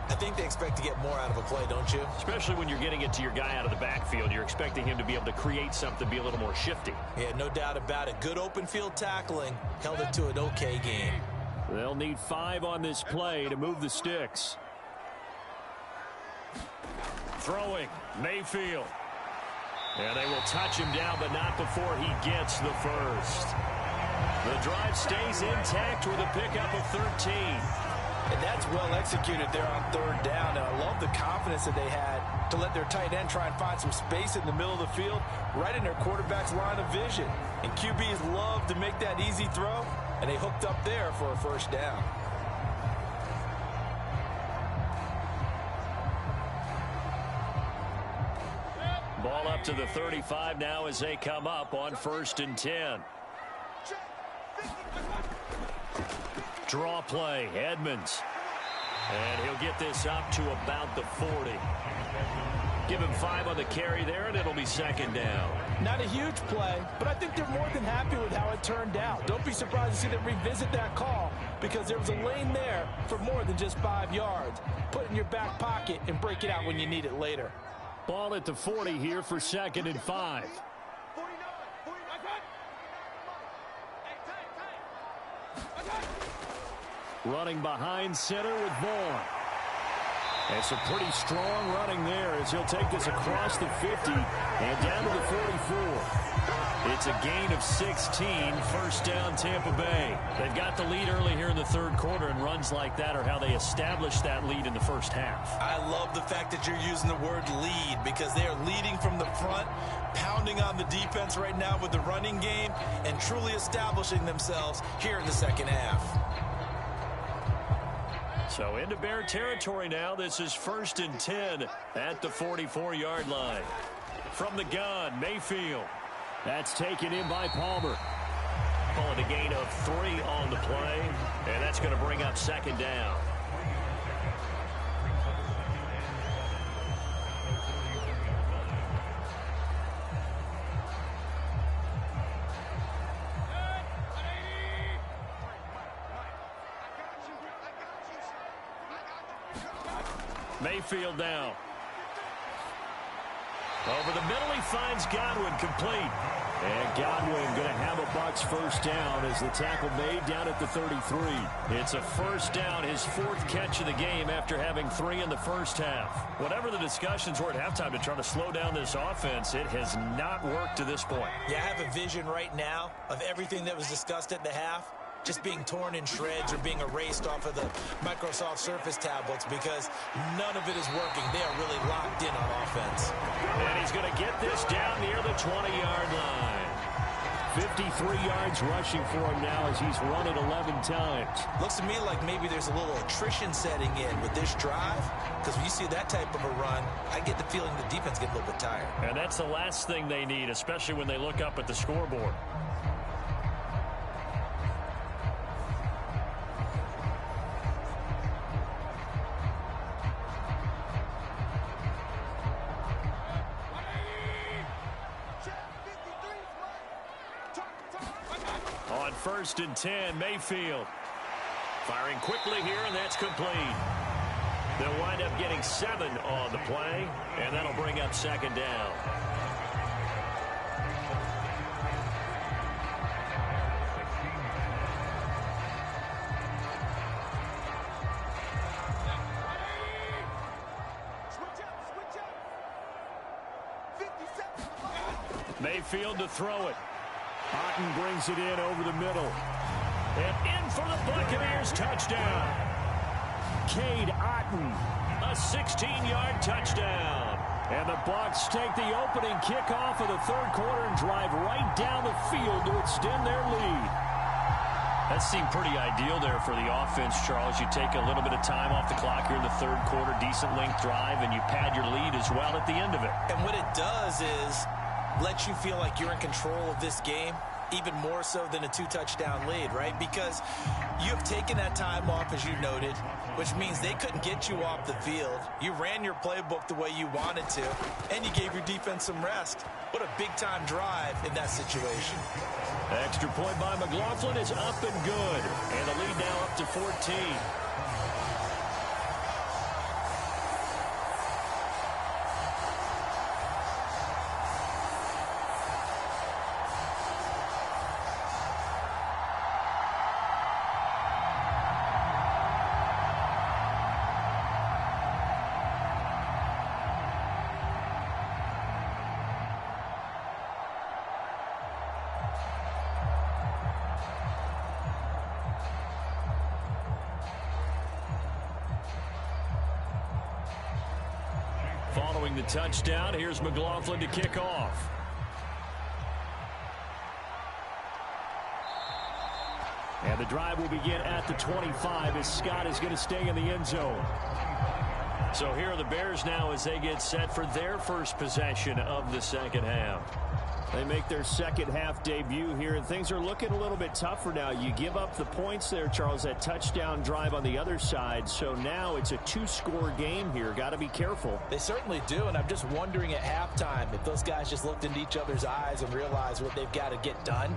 I think they expect to get more out of a play, don't you? Especially when you're getting it to your guy out of the backfield. You're expecting him to be able to create something, be a little more shifty. Yeah, no doubt about it. Good open field tackling held it to an okay game. They'll need 5 on this play to move the sticks. Throwing, Mayfield. And they will touch him down, but not before he gets the first. The drive stays intact with a pickup of 13. And that's well executed there on 3rd down. And I love the confidence that they had to let their tight end try and find some space in the middle of the field, right in their quarterback's line of vision. And QBs love to make that easy throw, and they hooked up there for a 1st down. Ball up to the 35 now as they come up on 1st and 10. Draw play, Edmonds. And he'll get this up to about the 40. Give him 5 on the carry there, and it'll be 2nd down. Not a huge play, but I think they're more than happy with how it turned out. Don't be surprised to see them revisit that call because there was a lane there for more than just 5 yards. Put it in your back pocket and break it out when you need it later. Ball at the 40 here for 2nd and 5. Running behind center with Vaughn. And some pretty strong running there as he'll take this across the 50 and down to the 44. It's a gain of 16, 1st down Tampa Bay. They've got the lead early here in the 3rd quarter, and runs like that are how they establish that lead in the 1st half. I love the fact that you're using the word lead because they are leading from the front, pounding on the defense right now with the running game, and truly establishing themselves here in the 2nd half. So into Bear territory now. This is 1st and 10 at the 44-yard line. From the gun, Mayfield. That's taken in by Palmer. Calling a gain of 3 on the play, and that's going to bring up 2nd down. Mayfield now. Over the middle, he finds Godwin complete. And Godwin going to have a Bucs 1st down as the tackle made down at the 33. It's a 1st down, his 4th catch of the game after having 3 in the 1st half. Whatever the discussions were at halftime to try to slow down this offense, it has not worked to this point. Yeah, I have a vision right now of everything that was discussed at the half just being torn in shreds or being erased off of the Microsoft Surface tablets because none of it is working. They are really locked in on offense. And he's going to get this down near the 20-yard line. 53 yards rushing for him now as he's run it 11 times. Looks to me like maybe there's a little attrition setting in with this drive because when you see that type of a run, I get the feeling the defense gets a little bit tired. And that's the last thing they need, especially when they look up at the scoreboard. On 1st and 10, Mayfield firing quickly here, and that's complete. They'll wind up getting 7 7 on the play, and that'll bring up second down. Mayfield to throw it. Otten brings it in over the middle. And in for the Buccaneers touchdown. Cade Otten, a 16-yard touchdown. And the Bucs take the opening kickoff of the third quarter and drive right down the field to extend their lead. That seemed pretty ideal there for the offense, Charles. You take a little bit of time off the clock here in the third quarter, decent length drive, and you pad your lead as well at the end of it. And what it does is let you feel like you're in control of this game, even more so than a 2-touchdown lead, right? Because you have taken that time off, as you noted, which means they couldn't get you off the field. You ran your playbook the way you wanted to, and you gave your defense some rest. What a big-time drive in that situation. Extra point by McLaughlin is up and good. And the lead now up to 14. Following the touchdown, here's McLaughlin to kick off. And the drive will begin at the 25 as Scott is going to stay in the end zone. So here are the Bears now as they get set for their first possession of the second half. They make their second half debut here, and things are looking a little bit tougher now. You give up the points there, Charles, that touchdown drive on the other side. So now it's a 2-score game here. Got to be careful. They certainly do, and I'm just wondering at halftime if those guys just looked into each other's eyes and realized what they've got to get done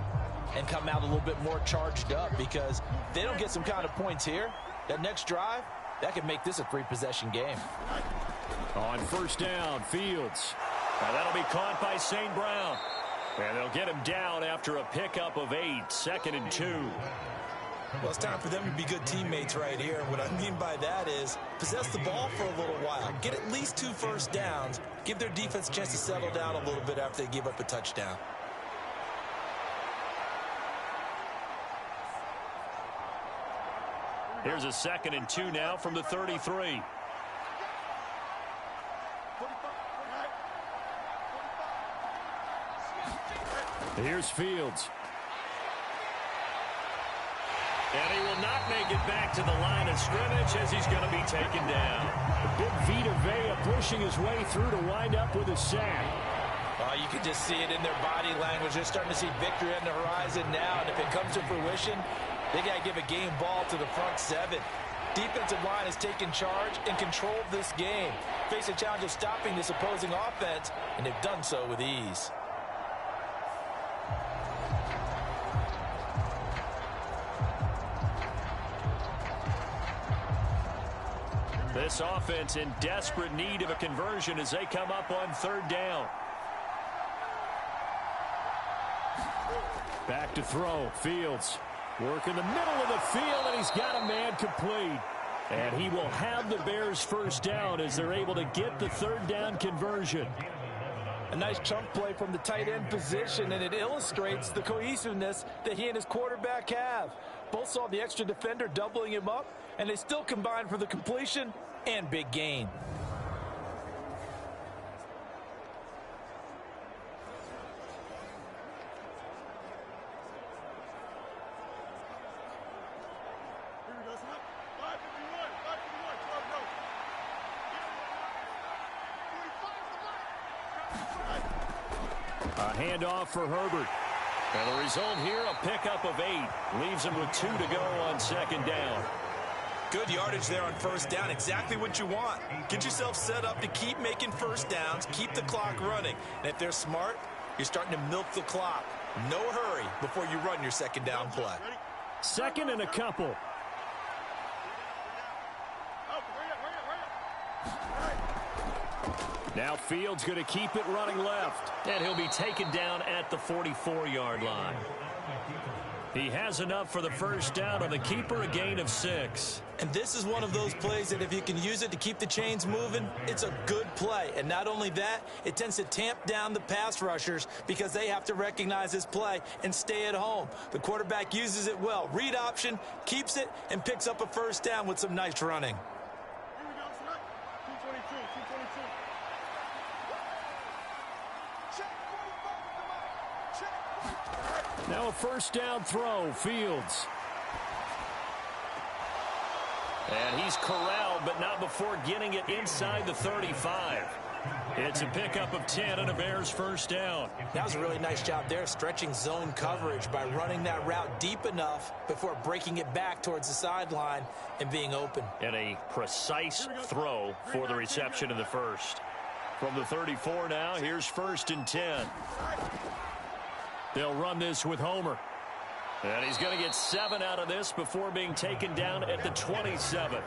and come out a little bit more charged up, because if they don't get some kind of points here, that next drive, that could make this a 3-possession game. On first down, Fields. Now that'll be caught by St. Brown. And they'll get him down after a pickup of 8, 2nd and 2. Well, it's time for them to be good teammates right here. What I mean by that is possess the ball for a little while. Get at least 2 first downs. Give their defense a chance to settle down a little bit after they give up a touchdown. Here's a 2nd and 2 now from the 33. Here's Fields. And he will not make it back to the line of scrimmage as he's going to be taken down. The big Vita Vea pushing his way through to wind up with a sack. You can just see it in their body language. They're starting to see victory on the horizon now, and if it comes to fruition, they got to give a game ball to the front 7. Defensive line has taken charge and controlled this game. Face a challenge of stopping this opposing offense, and they've done so with ease. This offense in desperate need of a conversion as they come up on third down. Back to throw. Fields work in the middle of the field, and he's got a man complete. And he will have the Bears first down as they're able to get the third down conversion. A nice chunk play from the tight end position, and it illustrates the cohesiveness that he and his quarterback have. Both saw the extra defender doubling him up, and they still combined for the completion and big gain. A handoff for Herbert. And the result here, a pickup of 8. Leaves him with 2 to go on second down. Good yardage there on first down. Exactly what you want. Get yourself set up to keep making first downs, keep the clock running. And if they're smart, you're starting to milk the clock. No hurry before you run your second down play. 2nd and a couple. Now Fields going to keep it running left. And he'll be taken down at the 44-yard line. He has enough for the first down on the keeper, a gain of 6. And this is one of those plays that if you can use it to keep the chains moving, it's a good play. And not only that, it tends to tamp down the pass rushers because they have to recognize this play and stay at home. The quarterback uses it well. Read option, keeps it, and picks up a first down with some nice running. Here we go, Shrek. 222, 222. Check 45, come on. Check. Now a first down throw, Fields. And he's corralled, but not before getting it inside the 35. It's a pickup of 10 and a Bears first down. That was a really nice job there, stretching zone coverage by running that route deep enough before breaking it back towards the sideline and being open. And a precise throw for the reception in the first. From the 34 now, here's 1st and 10. They'll run this with Homer. And he's going to get 7 out of this before being taken down at the 27.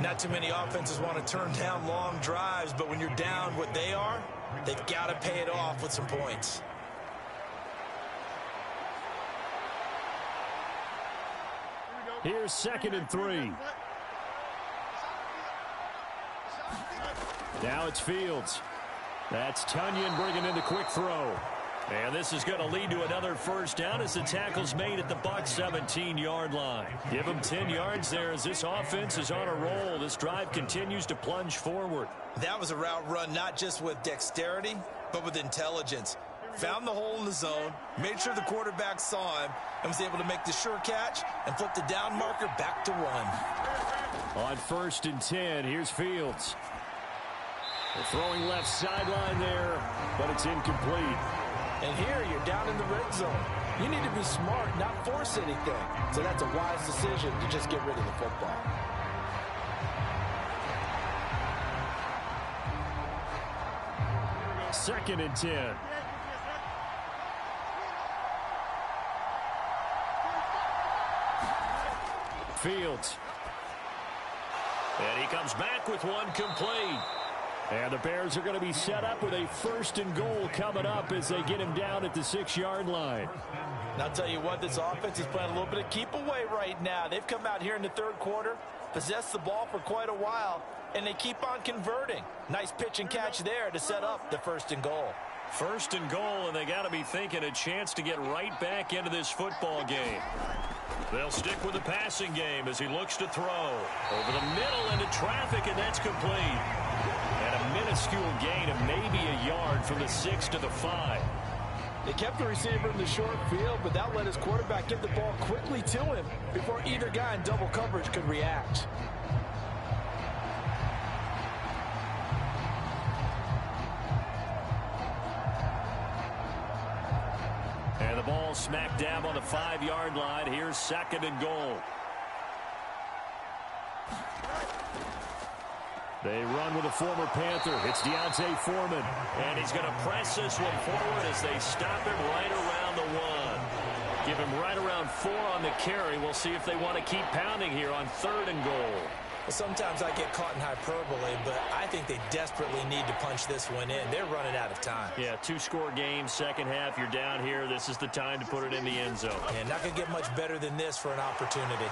Not too many offenses want to turn down long drives, but when you're down what they are, they've got to pay it off with some points. Here's 2nd and 3. Now it's Fields. That's Tunyon bringing in the quick throw. And this is going to lead to another first down as the tackle's made at the Bucs 17-yard line. Give them 10 yards there as this offense is on a roll. This drive continues to plunge forward. That was a route run not just with dexterity, but with intelligence. Found the hole in the zone, made sure the quarterback saw him, and was able to make the sure catch and flip the down marker back to 1. On 1st and 10, here's Fields. They're throwing left sideline there, but it's incomplete. And here you're down in the red zone. You need to be smart, not force anything. So that's a wise decision to just get rid of the football. Second and 10. Fields. And he comes back with one complete. And the Bears are going to be set up with a 1st and goal coming up as they get him down at the 6-yard line. And I'll tell you what, this offense is playing a little bit of keep away right now. They've come out here in the 3rd quarter, possessed the ball for quite a while, and they keep on converting. Nice pitch and catch there to set up the 1st and goal. 1st and goal, and they got to be thinking a chance to get right back into this football game. They'll stick with the passing game as he looks to throw. Over the middle into traffic, and that's complete. And a minuscule gain of maybe a yard from the 6 to the 5. They kept the receiver in the short field, but that let his quarterback get the ball quickly to him before either guy in double coverage could react. And the ball smack dab on the 5-yard line. Here's 2nd and goal. They run with a former Panther. It's Deontay Foreman. And he's going to press this one forward as they stop him right around the 1. Give him right around 4 on the carry. We'll see if they want to keep pounding here on 3rd and goal. Well, sometimes I get caught in hyperbole, but I think they desperately need to punch this one in. They're running out of time. Yeah, 2-score game, 2nd half. You're down here. This is the time to put it in the end zone. Yeah, not going to get much better than this for an opportunity.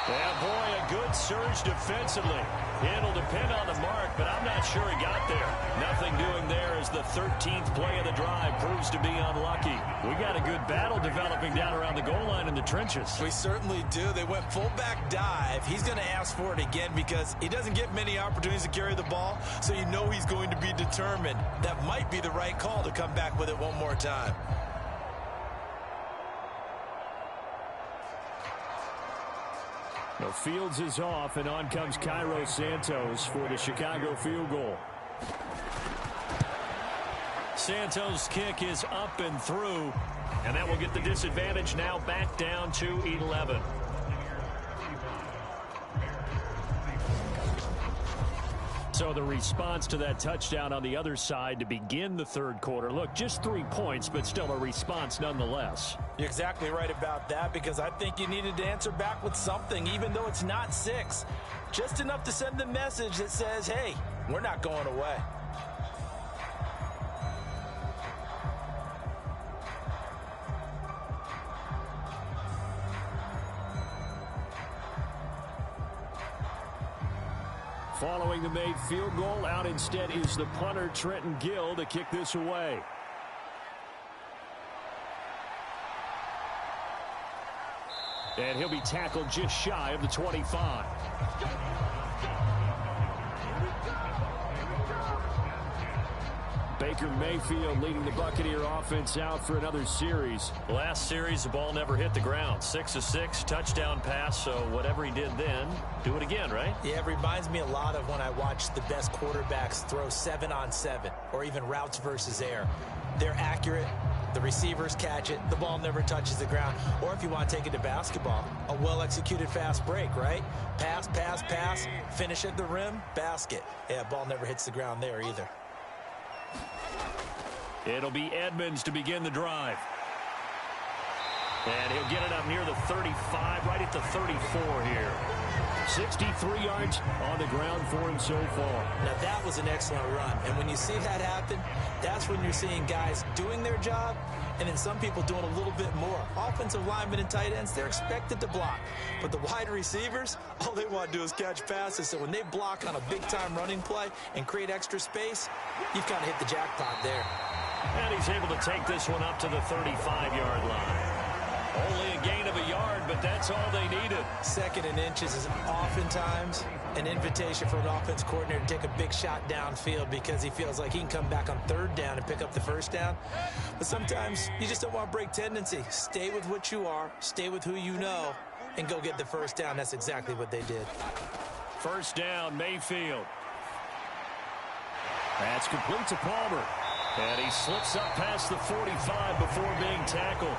Yeah, boy, a good surge defensively. It'll depend on the mark, but I'm not sure he got there. Nothing doing there as the 13th play of the drive proves to be unlucky. We got a good battle developing down around the goal line in the trenches. We certainly do. They went fullback dive. He's going to ask for it again because he doesn't get many opportunities to carry the ball, so you know he's going to be determined. That might be the right call to come back with it one more time. The Fields is off, and on comes Cairo Santos for the Chicago field goal. Santos' kick is up and through, and that will get the disadvantage now back down to 11. So the response to that touchdown on the other side to begin the 3rd quarter. Look, just 3 points, but still a response nonetheless. You're exactly right about that because I think you needed to answer back with something, even though it's not 6. Just enough to send the message that says, hey, we're not going away. Following the made field goal, out instead is the punter, Trenton Gill, to kick this away. And he'll be tackled just shy of the 25. Baker Mayfield leading the Buccaneer offense out for another series. Last series, the ball never hit the ground. 6 of 6, touchdown pass, so whatever he did then, do it again, right? Yeah, it reminds me a lot of when I watch the best quarterbacks throw 7-on-7 or even routes versus air. They're accurate. The receivers catch it. The ball never touches the ground. Or if you want to take it to basketball, a well-executed fast break, right? Pass, pass, pass, finish at the rim, basket. Yeah, ball never hits the ground there either. It'll be Edmonds to begin the drive. And he'll get it up near the 35, right at the 34 here. 63 yards on the ground for him so far. Now, that was an excellent run. And when you see that happen, that's when you're seeing guys doing their job and then some people doing a little bit more. Offensive linemen and tight ends, they're expected to block. But the wide receivers, all they want to do is catch passes. So when they block on a big-time running play and create extra space, you've kind of hit the jackpot there. And he's able to take this one up to the 35-yard line. Only a gain of a yard, but that's all they needed. 2nd and inches is oftentimes an invitation for an offense coordinator to take a big shot downfield because he feels like he can come back on 3rd down and pick up the 1st down. But sometimes you just don't want to break tendency. Stay with what you are, stay with who you know, and go get the 1st down. That's exactly what they did. 1st down, Mayfield. That's complete to Palmer. And he slips up past the 45 before being tackled.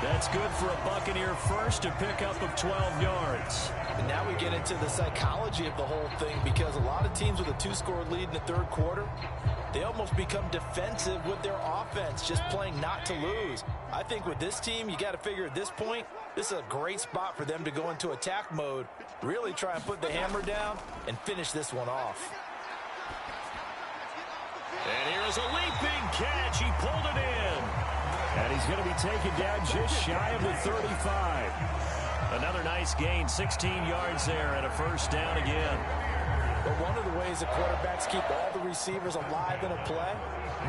That's good for a Buccaneer first, a pickup of 12 yards. And now we get into the psychology of the whole thing because a lot of teams with a 2-score lead in the 3rd quarter, they almost become defensive with their offense, just playing not to lose. I think with this team, you got to figure at this point, this is a great spot for them to go into attack mode, really try and put the hammer down and finish this one off. And here's a leaping catch. He pulled it in. And he's going to be taken down just shy of the 35. Another nice gain, 16 yards there and a 1st down again. But one of the ways that quarterbacks keep all the receivers alive in a play,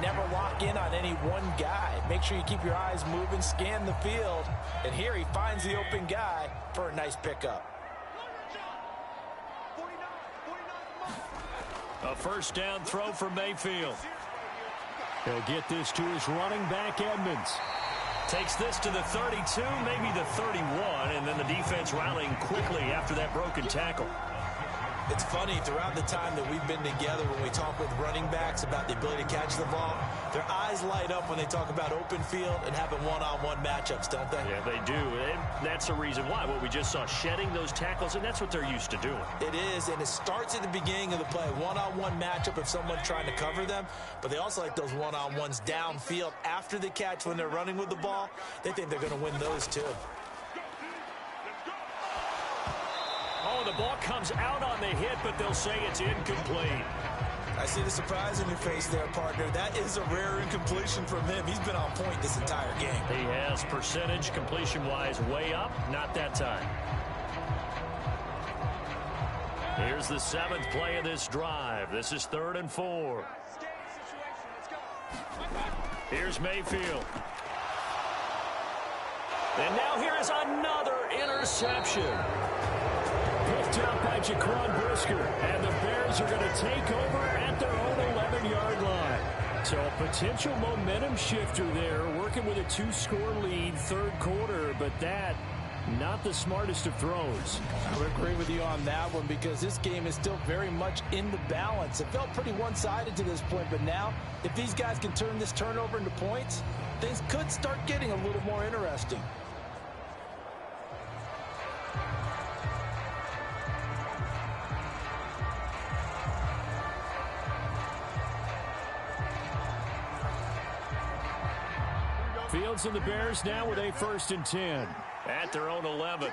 never lock in on any one guy. Make sure you keep your eyes moving, scan the field. And here he finds the open guy for a nice pickup. A 1st down throw for Mayfield. He'll get this to his running back, Edmonds. Takes this to the 32, maybe the 31, and then the defense rallying quickly after that broken tackle. It's funny, throughout the time that we've been together, when we talk with running backs about the ability to catch the ball, their eyes light up when they talk about open field and having one-on-one matchups, don't they? Yeah, they do. And that's the reason why. What we just saw, shedding those tackles, and that's what they're used to doing. It is, and it starts at the beginning of the play. One-on-one matchup if someone's trying to cover them, but they also like those one-on-ones downfield after the catch when they're running with the ball. They think they're going to win those too. Oh, the ball comes out on the hit, but they'll say it's incomplete. I see the surprise in your face there, partner. That is a rare incompletion from him. He's been on point this entire game. He has percentage completion-wise way up, not that time. Here's the 7th play of this drive. This is 3rd and 4. Here's Mayfield. And now here is another interception. Picked up by Jaquan Brisker, and the Bears are going to take over at their own 11-yard line. So a potential momentum shifter there, working with a 2-score lead, 3rd quarter, but that, not the smartest of throws. I would agree with you on that one because this game is still very much in the balance. It felt pretty one-sided to this point, but now, if these guys can turn this turnover into points, things could start getting a little more interesting. Fields and the Bears now with a 1st and 10. At their own 11.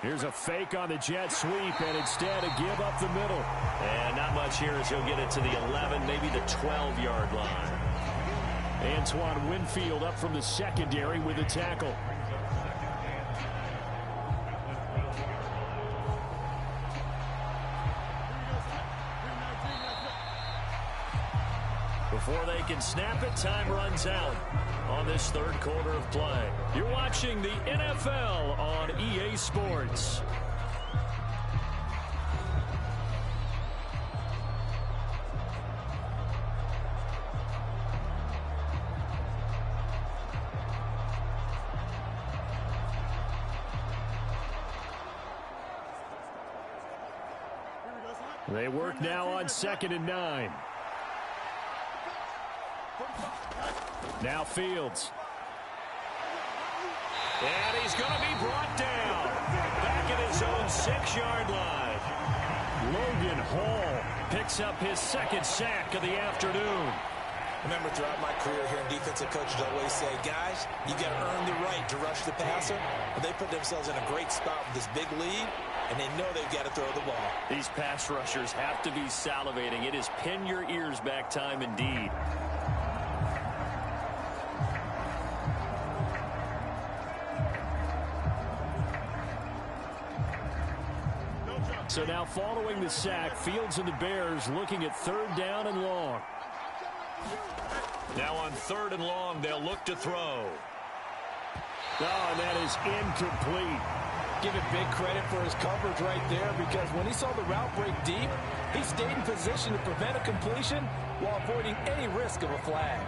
Here's a fake on the jet sweep, and instead a give up the middle. And not much here as he'll get it to the 11, maybe the 12-yard line. Antoine Winfield up from the secondary with a tackle. Before they can snap it, time runs out on this third quarter of play. You're watching the NFL on EA Sports. They work now on 2nd and 9. Now Fields. And he's going to be brought down. Back at his own 6-yard line. Logan Hall Picks up his second sack of the afternoon. Remember, throughout my career here, defensive coaches always say, guys, you got to earn the right to rush the passer. But they put themselves in a great spot with this big lead, and they know they've got to throw the ball. These pass rushers have to be salivating. It is pin your ears back time indeed. So now following the sack, Fields and the Bears looking at 3rd down and long. Now on 3rd and long, they'll look to throw. Oh, and that is incomplete. Give it big credit for his coverage right there, because when he saw the route break deep, he stayed in position to prevent a completion while avoiding any risk of a flag.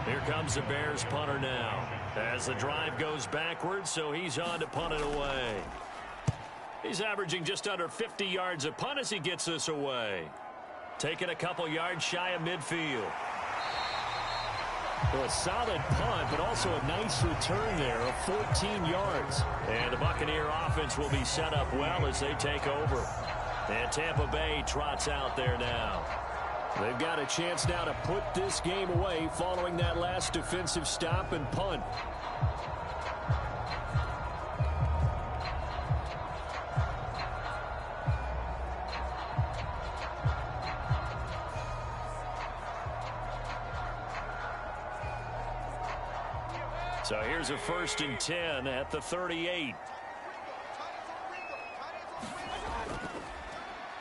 Here comes the Bears punter now. As the drive goes backwards, so he's on to punt it away. He's averaging just under 50 yards a punt as he gets this away. Taking a couple yards shy of midfield. Well, a solid punt, but also a nice return there of 14 yards. And the Buccaneer offense will be set up well as they take over. And Tampa Bay trots out there now. They've got a chance now to put this game away following that last defensive stop and punt. So here's a 1st and 10 at the 38.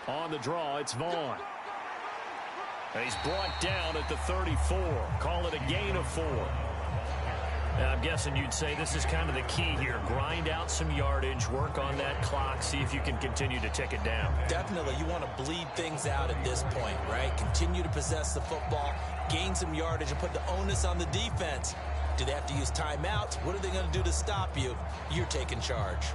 On the draw, it's Vaughn. He's brought down at the 34. Call it a gain of 4. Now, I'm guessing you'd say this is kind of the key here. Grind out some yardage, work on that clock, see if you can continue to tick it down. Definitely, you want to bleed things out at this point, right? Continue to possess the football, gain some yardage, and put the onus on the defense. Do they have to use timeouts? What are they going to do to stop you? You're taking charge.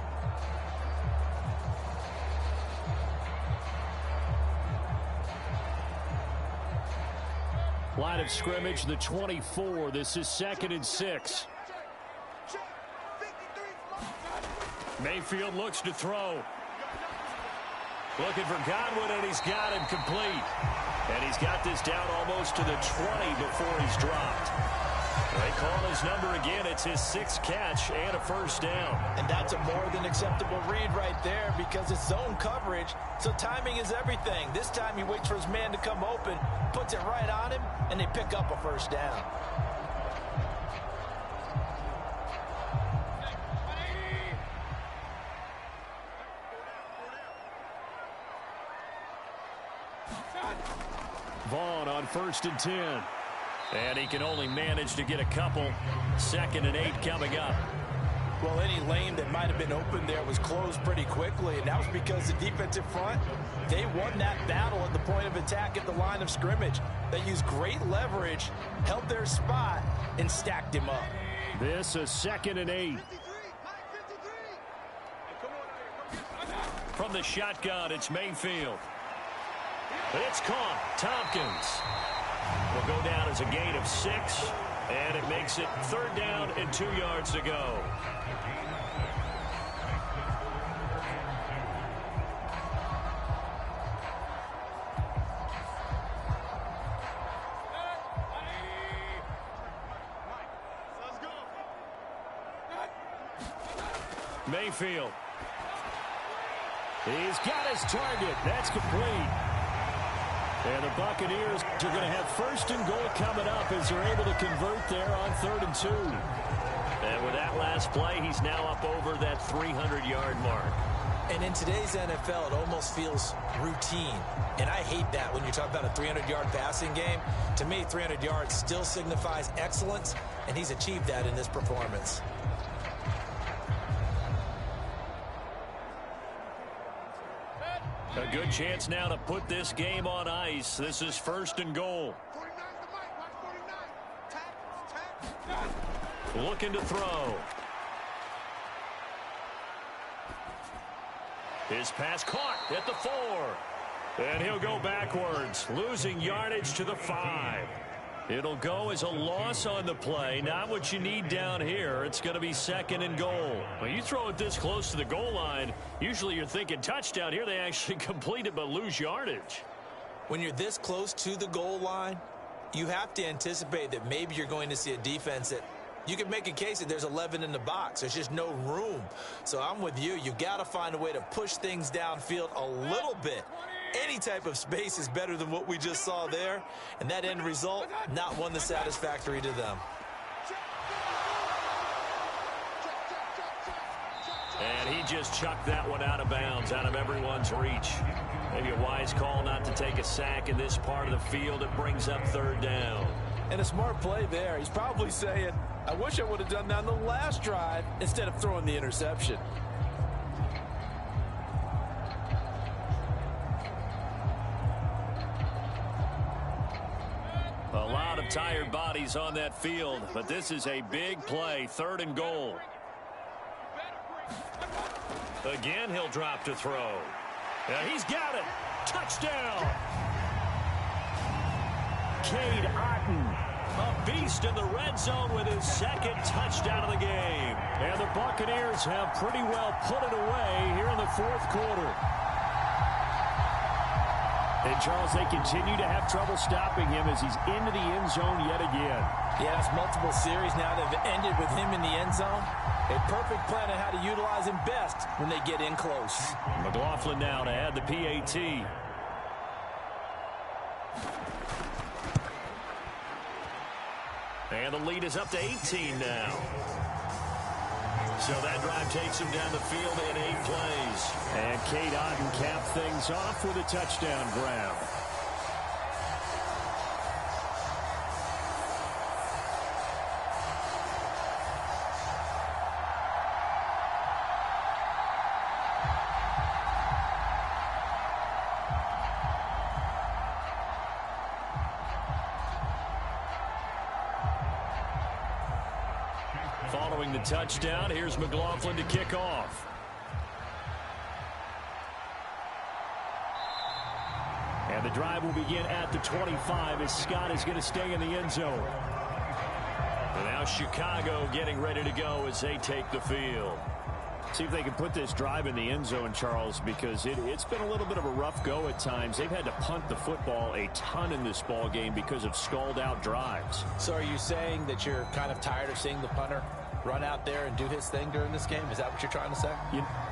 Line of scrimmage, the 24. This is 2nd and 6. Mayfield looks to throw. Looking for Godwin, and he's got him complete. And he's got this down almost to the 20 before he's dropped. They call his number again. It's his 6th catch and a 1st down. And that's a more than acceptable read right there, because it's zone coverage, so timing is everything. This time he waits for his man to come open, puts it right on him, and they pick up a 1st down. Vaughn on 1st and 10. And he can only manage to get a couple. 2nd and 8 coming up. Well, any lane that might have been open there was closed pretty quickly, and that was because the defensive front, they won that battle at the point of attack at the line of scrimmage. They used great leverage, held their spot, and stacked him up. This is 2nd and 8. From the shotgun, it's Mayfield. It's caught. Tompkins will go down as a gain of 6, and it makes it 3rd down and 2 yards to go. Mayfield. He's got his target. That's complete. And the Buccaneers are going to have 1st and goal coming up as they're able to convert there on 3rd and 2. And with that last play, he's now up over that 300-yard mark. And in today's NFL, it almost feels routine. And I hate that when you're talking about a 300-yard passing game. To me, 300 yards still signifies excellence, and he's achieved that in this performance. A good chance now to put this game on ice. This is 1st and goal. Looking to throw. His pass caught at the 4. And he'll go backwards, losing yardage to the 5. It'll go as a loss on the play. Not what you need down here. It's going to be 2nd and goal. When you throw it this close to the goal line, usually you're thinking touchdown. Here they actually complete it but lose yardage. When you're this close to the goal line, you have to anticipate that maybe you're going to see a defense that you can make a case that there's 11 in the box. There's just no room. So I'm with you. You got to find a way to push things downfield a little bit. Any type of space is better than what we just saw there. And that end result, not one that's satisfactory to them. And he just chucked that one out of bounds, out of everyone's reach. Maybe a wise call not to take a sack in this part of the field. It brings up 3rd down. And a smart play there. He's probably saying, I wish I would have done that on the last drive instead of throwing the interception. A lot of tired bodies on that field, but this is a big play. 3rd and goal. Again, he'll drop to throw. He's got it. Touchdown. Cade Otton, a beast in the red zone with his 2nd touchdown of the game. And the Buccaneers have pretty well put it away here in the 4th quarter. And, Charles, they continue to have trouble stopping him as he's into the end zone yet again. Yeah, it's multiple series now that have ended with him in the end zone. A perfect plan on how to utilize him best when they get in close. McLaughlin now to add the PAT. And the lead is up to 18 now. So that drive takes him down the field in 8 plays. And Cade Otton capped things off with a touchdown grab. Following the touchdown, here's McLaughlin to kick off. And the drive will begin at the 25 as Scott is going to stay in the end zone. And now Chicago getting ready to go as they take the field. See if they can put this drive in the end zone, Charles, because it's been a little bit of a rough go at times. They've had to punt the football a ton in this ball game because of stalled-out drives. So are you saying that you're kind of tired of seeing the punter run out there and do his thing during this game? Is that what you're trying to say?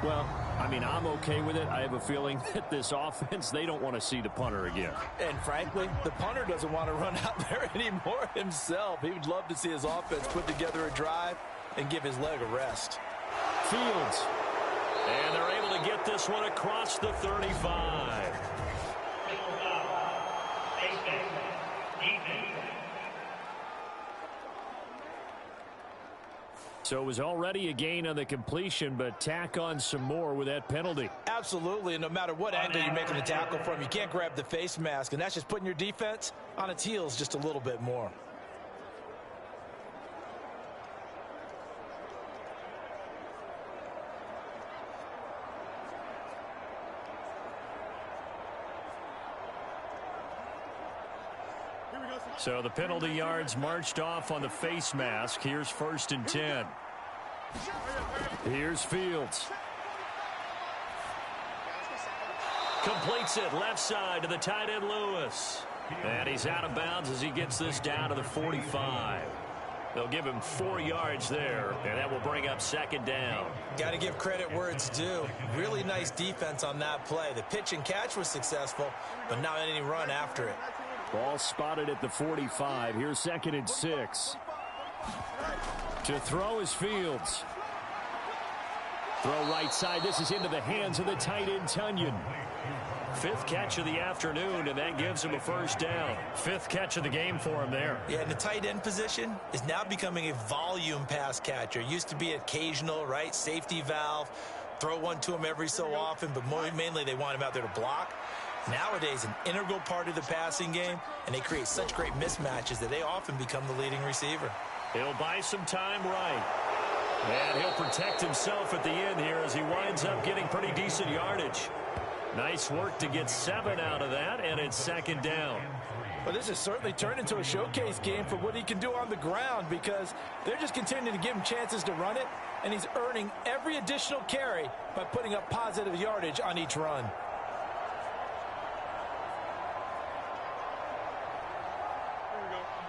Well, I mean, I'm okay with it. I have a feeling that this offense, they don't want to see the punter again. And frankly, the punter doesn't want to run out there anymore himself. He would love to see his offense put together a drive and give his leg a rest. Fields. And they're able to get this one across the 35. So it was already a gain on the completion, but tack on some more with that penalty. Absolutely, and no matter what angle you're making the tackle from, you can't grab the face mask, and that's just putting your defense on its heels just a little bit more. So the penalty yards marched off on the face mask. Here's 1st and 10. Here's Fields. Completes it left side to the tight end Lewis. And he's out of bounds as he gets this down to the 45. They'll give him 4 yards there, and that will bring up 2nd down. Got to give credit where it's due. Really nice defense on that play. The pitch and catch was successful, but not any run after it. Ball spotted at the 45. Here's 2nd and 6. To throw is Fields. Throw right side. This is into the hands of the tight end, Tunyon. 5th catch of the afternoon, and that gives him a first down. 5th catch of the game for him there. Yeah, and the tight end position is now becoming a volume pass catcher. Used to be occasional, right, safety valve. Throw one to him every so often, but mainly they want him out there to block. Nowadays, an integral part of the passing game, and they create such great mismatches that they often become the leading receiver. He'll buy some time right. And he'll protect himself at the end here as he winds up getting pretty decent yardage. Nice work to get 7 out of that, and it's 2nd down. Well, this has certainly turned into a showcase game for what he can do on the ground because they're just continuing to give him chances to run it, and he's earning every additional carry by putting up positive yardage on each run.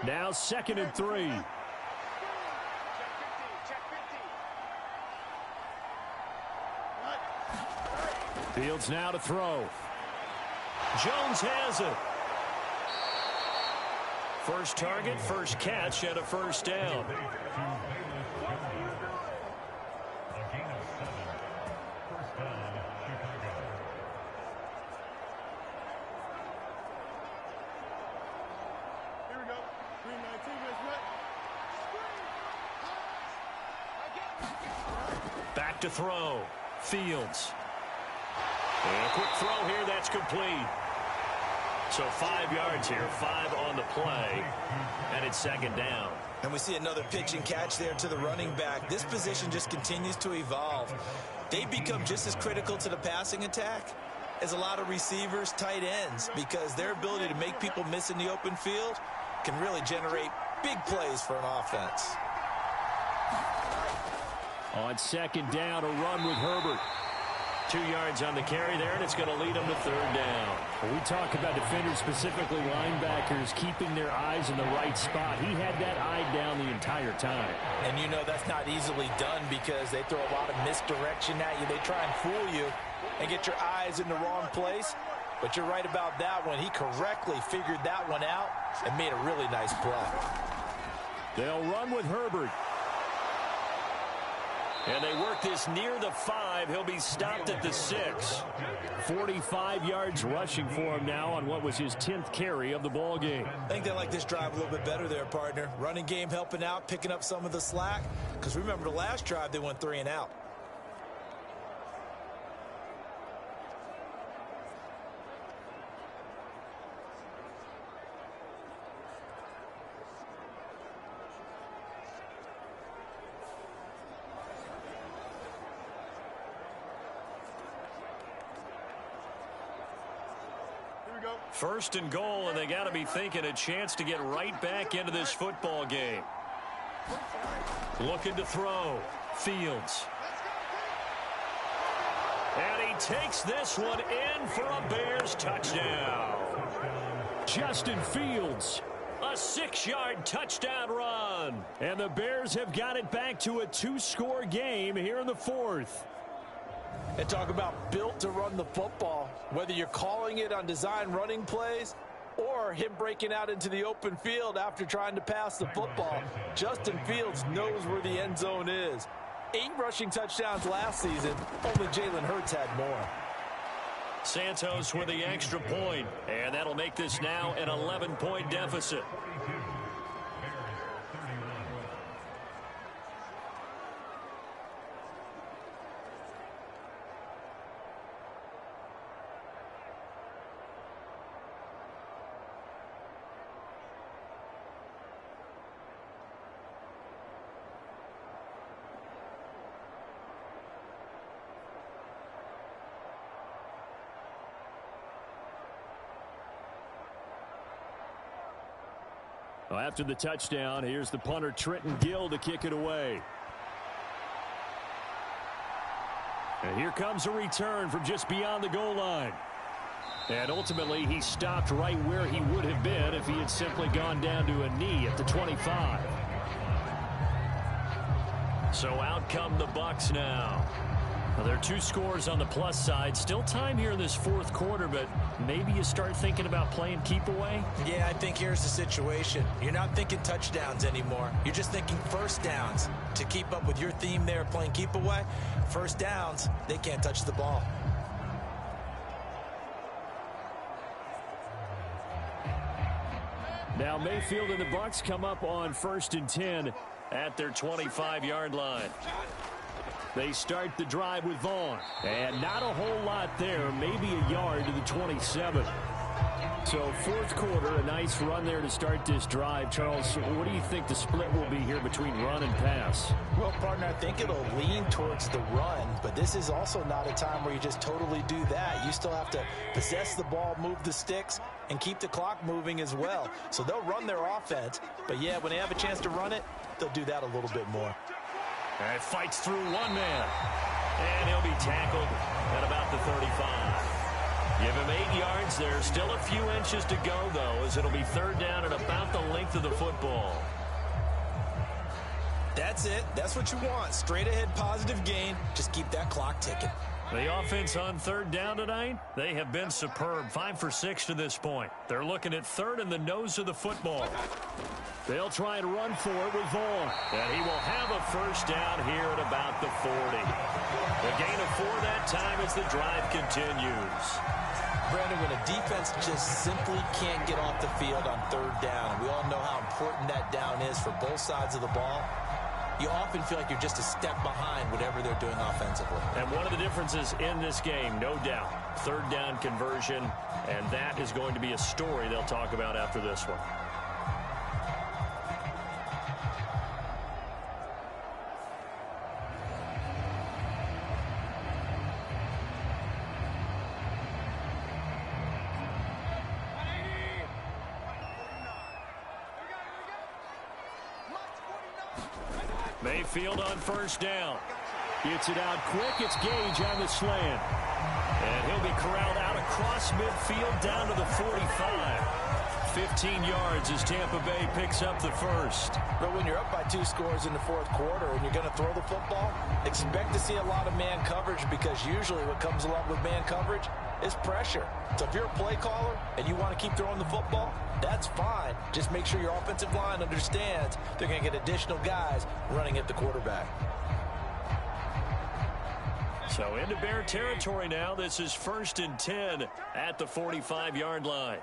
Now 2nd and 3. Fields now to throw. Jones has it. First target, first catch, and a first down. Back to throw. Fields. And a quick throw here, that's complete. So 5 yards here, 5 on the play, and it's 2nd down. And we see another pitch and catch there to the running back. This position just continues to evolve. They become just as critical to the passing attack as a lot of receivers, tight ends, because their ability to make people miss in the open field can really generate big plays for an offense. On 2nd down, a run with Herbert. 2 yards on the carry there, and it's going to lead them to 3rd down. When we talk about defenders, specifically linebackers, keeping their eyes in the right spot. He had that eye down the entire time. And you know that's not easily done because they throw a lot of misdirection at you. They try and fool you and get your eyes in the wrong place. But you're right about that one. He correctly figured that one out and made a really nice play. They'll run with Herbert. And they work this near the 5. He'll be stopped at the 6. 45 yards rushing for him now on what was his 10th carry of the ball game. I think they like this drive a little bit better there, partner. Running game helping out, picking up some of the slack. Because remember the last drive, they went 3 and out. First and goal, and they got to be thinking a chance to get right back into this football game. Looking to throw. Fields. And he takes this one in for a Bears touchdown. Justin Fields. A 6-yard touchdown run. And the Bears have got it back to a 2-score game here in the 4th. And talk about built to run the football, whether you're calling it on design running plays or him breaking out into the open field after trying to pass the football. Justin Fields knows where the end zone is. 8 rushing touchdowns last season. Only Jalen Hurts had more. Santos with the extra point, and that'll make this now an 11-point deficit. Well, after the touchdown, here's the punter, Trenton Gill, to kick it away. And here comes a return from just beyond the goal line. And ultimately, he stopped right where he would have been if he had simply gone down to a knee at the 25. So out come the Bucs now. Well, there are 2 scores on the plus side. Still time here in this fourth quarter, but maybe you start thinking about playing keep away? Yeah, I think here's the situation. You're not thinking touchdowns anymore. You're just thinking first downs. To keep up with your theme there, playing keep away, first downs, they can't touch the ball. Now Mayfield and the Bucs come up on 1st and 10 at their 25-yard line. They start the drive with Vaughn. And not a whole lot there, maybe a yard to the 27. So fourth quarter, a nice run there to start this drive. Charles, what do you think the split will be here between run and pass? Well, partner, I think it'll lean towards the run, but this is also not a time where you just totally do that. You still have to possess the ball, move the sticks, and keep the clock moving as well. So they'll run their offense, but yeah, when they have a chance to run it, they'll do that a little bit more. And fights through one man. And he'll be tackled at about the 35. Give him 8 yards there. Still a few inches to go, though, as it'll be 3rd down at about the length of the football. That's it. That's what you want. Straight ahead positive gain. Just keep that clock ticking. The offense on 3rd down tonight, they have been superb. 5 for 6 to this point. They're looking at 3rd in the nose of the football. They'll try and run for it with Vaughn. And he will have a 1st down here at about the 40. The gain of 4 that time as the drive continues. Brandon, when a defense just simply can't get off the field on 3rd down, and we all know how important that down is for both sides of the ball, you often feel like you're just a step behind whatever they're doing offensively. And one of the differences in this game, no doubt, 3rd down conversion, and that is going to be a story they'll talk about after this one. Mayfield on 1st down. Gets it out quick. It's Gage on the slant. And he'll be corralled out across midfield down to the 45. 15 yards as Tampa Bay picks up the 1st. But when you're up by 2 scores in the fourth quarter and you're going to throw the football, expect to see a lot of man coverage, because usually what comes along with man coverage is pressure. So if you're a play caller and you want to keep throwing the football, that's fine. Just make sure your offensive line understands they're going to get additional guys running at the quarterback. So into Bear territory now. This is 1st and 10 at the 45-yard line.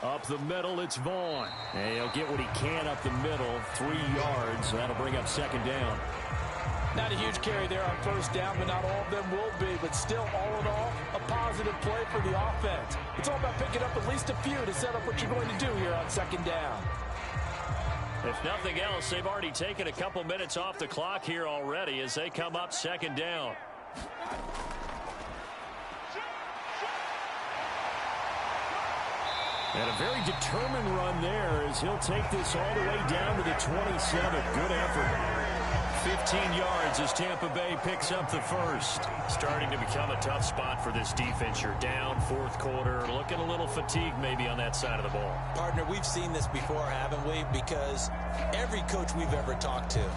Up the middle, it's Vaughn. And he'll get what he can up the middle. 3 yards. That'll bring up 2nd down. Not a huge carry there on 1st down, but not all of them will be. But still, all in all, a positive play for the offense. It's all about picking up at least a few to set up what you're going to do here on 2nd down. If nothing else, they've already taken a couple minutes off the clock here already as they come up 2nd down. And a very determined run there as he'll take this all the way down to the 27. Good effort. 15 yards as Tampa Bay picks up the 1st. Starting to become a tough spot for this defense. You're down 4th quarter. Looking a little fatigued maybe on that side of the ball. Partner, we've seen this before, haven't we? Because every coach we've ever talked to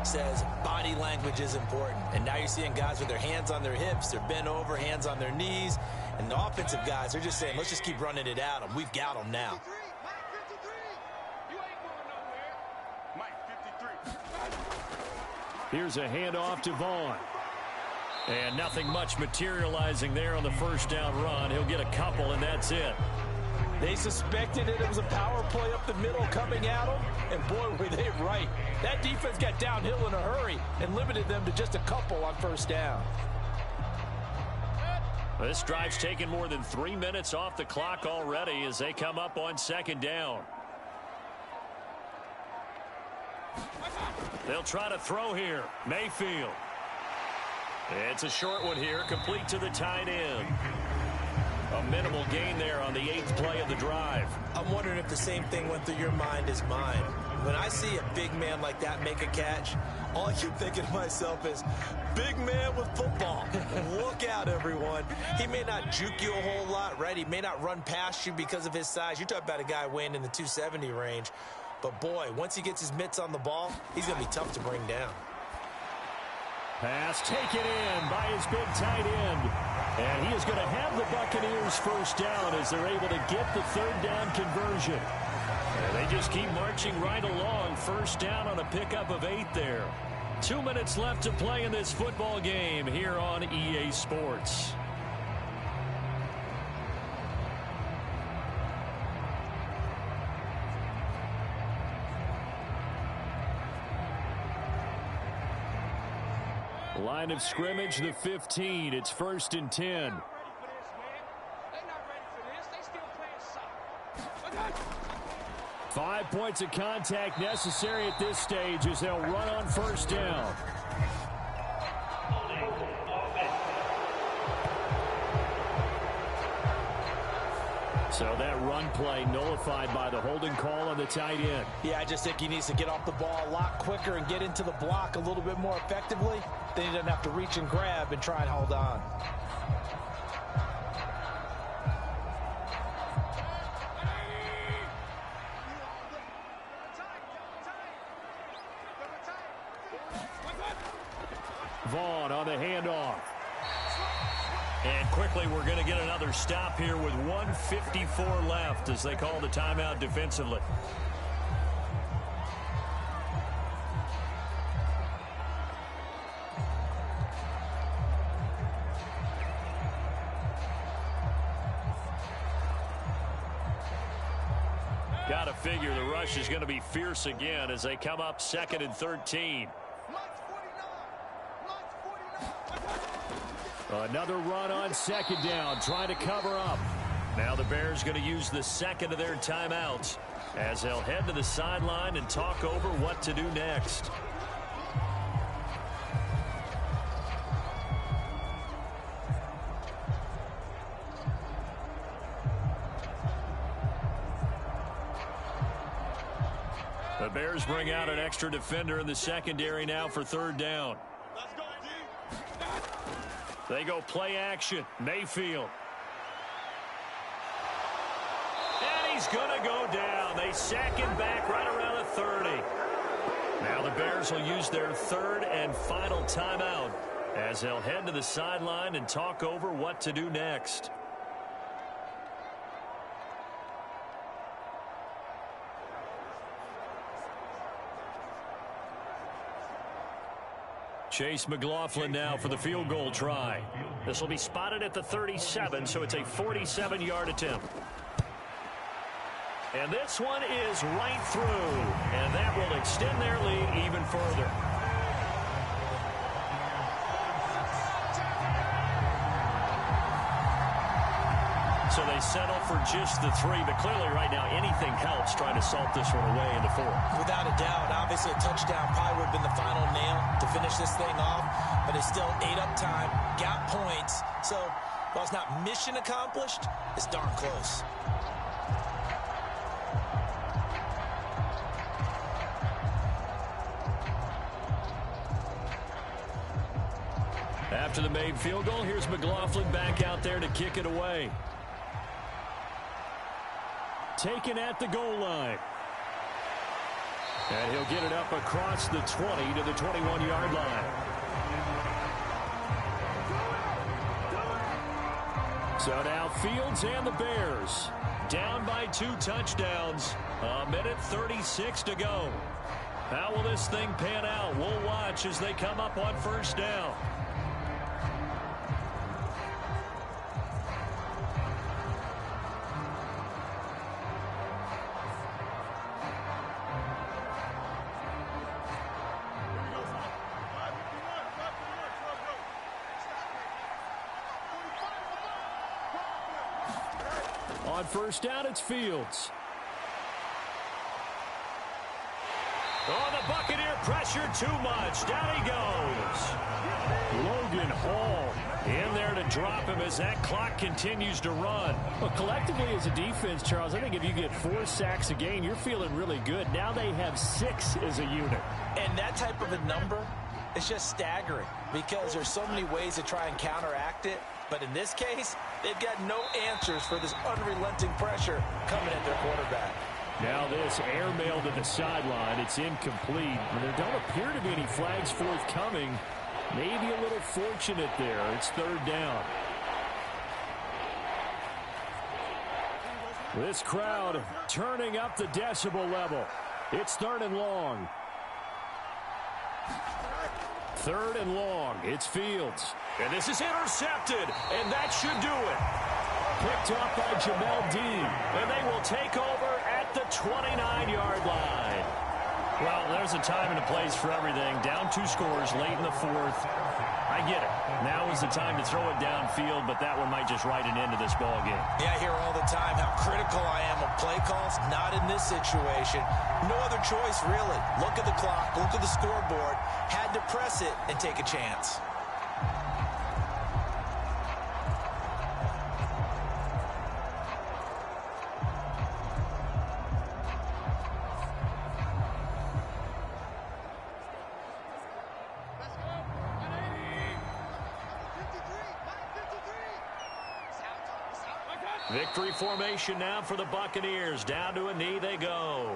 says body language is important. And now you're seeing guys with their hands on their hips, they're bent over, hands on their knees. And the offensive guys are just saying, let's just keep running it at them. We've got them now. Here's a handoff to Vaughn. And nothing much materializing there on the 1st down run. He'll get a couple, and that's it. They suspected it was a power play up the middle coming at them, and boy, were they right. That defense got downhill in a hurry and limited them to just a couple on 1st down. This drive's taken more than 3 minutes off the clock already as they come up on 2nd down. They'll try to throw here. Mayfield. It's a short one here, complete to the tight end. A minimal gain there on the 8th play of the drive. I'm wondering if the same thing went through your mind as mine. When I see a big man like that make a catch, all I keep thinking to myself is, big man with football. Look out, everyone. He may not juke you a whole lot, right? He may not run past you because of his size. You're talking about a guy weighing in the 270 range. But, boy, once he gets his mitts on the ball, he's going to be tough to bring down. Pass taken in by his big tight end. And he is going to have the Buccaneers first down as they're able to get the third down conversion. And they just keep marching right along. First down on a pickup of 8 there. 2 minutes left to play in this football game here on EA Sports. Line of scrimmage, the 15. It's 1st and 10. 5 points of contact necessary at this stage as they'll run on first down. So that run play nullified by the holding call on the tight end. Yeah, I just think he needs to get off the ball a lot quicker and get into the block a little bit more effectively. Then he doesn't have to reach and grab and try and hold on. Vaughn on the handoff. And quickly, we're going to get another stop here with 1:54 left as they call the timeout defensively. Got to figure the rush is going to be fierce again as they come up 2nd and 13. Another run on 2nd down, trying to cover up. Now the Bears going to use the 2nd of their timeouts as they'll head to the sideline and talk over what to do next. The Bears bring out an extra defender in the secondary now for 3rd down. They go play action. Mayfield. And he's going to go down. They sack him back right around the 30. Now the Bears will use their 3rd and final timeout as they'll head to the sideline and talk over what to do next. Chase McLaughlin now for the field goal try. This will be spotted at the 37, so it's a 47-yard attempt. And this one is right through, and that will extend their lead even further. So they settle for just the 3, but clearly right now anything helps trying to salt this one away in the 4th. Without a doubt, obviously a touchdown probably would have been the final nail to finish this thing off, but it's still ate up time, got points. So while it's not mission accomplished, it's darn close. After the made field goal, here's McLaughlin back out there to kick it away. Taken at the goal line. And he'll get it up across the 20 to the 21-yard line. So now Fields and the Bears down by 2 touchdowns. 1:36 to go. How will this thing pan out? We'll watch as they come up on first down. On first down, it's Fields. Oh, the Buccaneer pressure too much. Down he goes. Logan Hall in there to drop him as that clock continues to run. Well, collectively as a defense, Charles, I think if you get 4 sacks a game, you're feeling really good. Now they have 6 as a unit. And that type of a number is just staggering because there's so many ways to try and counteract it. But in this case, they've got no answers for this unrelenting pressure coming at their quarterback. Now this airmail to the sideline. It's incomplete. There don't appear to be any flags forthcoming. Maybe a little fortunate there. It's third down. This crowd turning up the decibel level. It's third and long. Third and long. It's Fields. And this is intercepted. And that should do it. Picked up by Jamel Dean. And they will take over at the 29-yard line. Well, there's a time and a place for everything. Down 2 scores late in the fourth. I get it. Now is the time to throw it downfield, but that one might just write an end to this ball game. Yeah, I hear all the time how critical I am of play calls. Not in this situation. No other choice, really. Look at the clock. Look at the scoreboard. Had to press it and take a chance. Victory formation now for the Buccaneers. Down to a knee they go.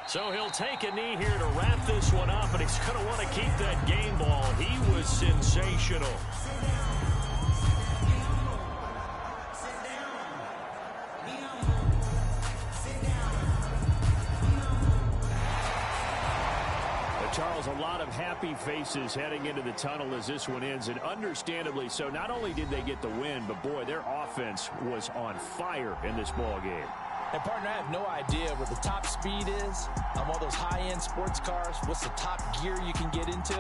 So he'll take a knee here to wrap this one up, and he's going to want to keep that game ball. He was sensational. Charles, a lot of happy faces heading into the tunnel as this one ends, and understandably so. Not only did they get the win, but boy, their offense was on fire in this ball game. And, partner, I have no idea what the top speed is on one of those high-end sports cars. What's the top gear you can get into?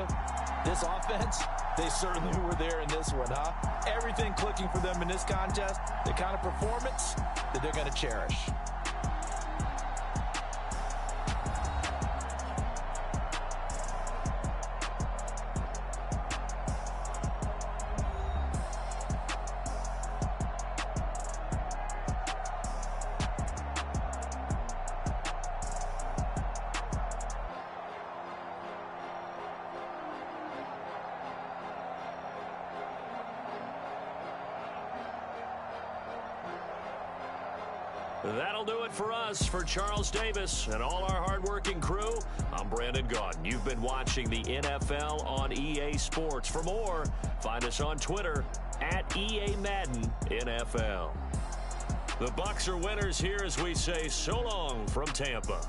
This offense, they certainly were there in this one, huh? Everything clicking for them in this contest, the kind of performance that they're going to cherish. That'll do it for us. For Charles Davis and all our hardworking crew, I'm Brandon Gaudin. You've been watching the NFL on EA Sports. For more, find us on Twitter at EA Madden NFL. The Bucs are winners here as we say so long from Tampa.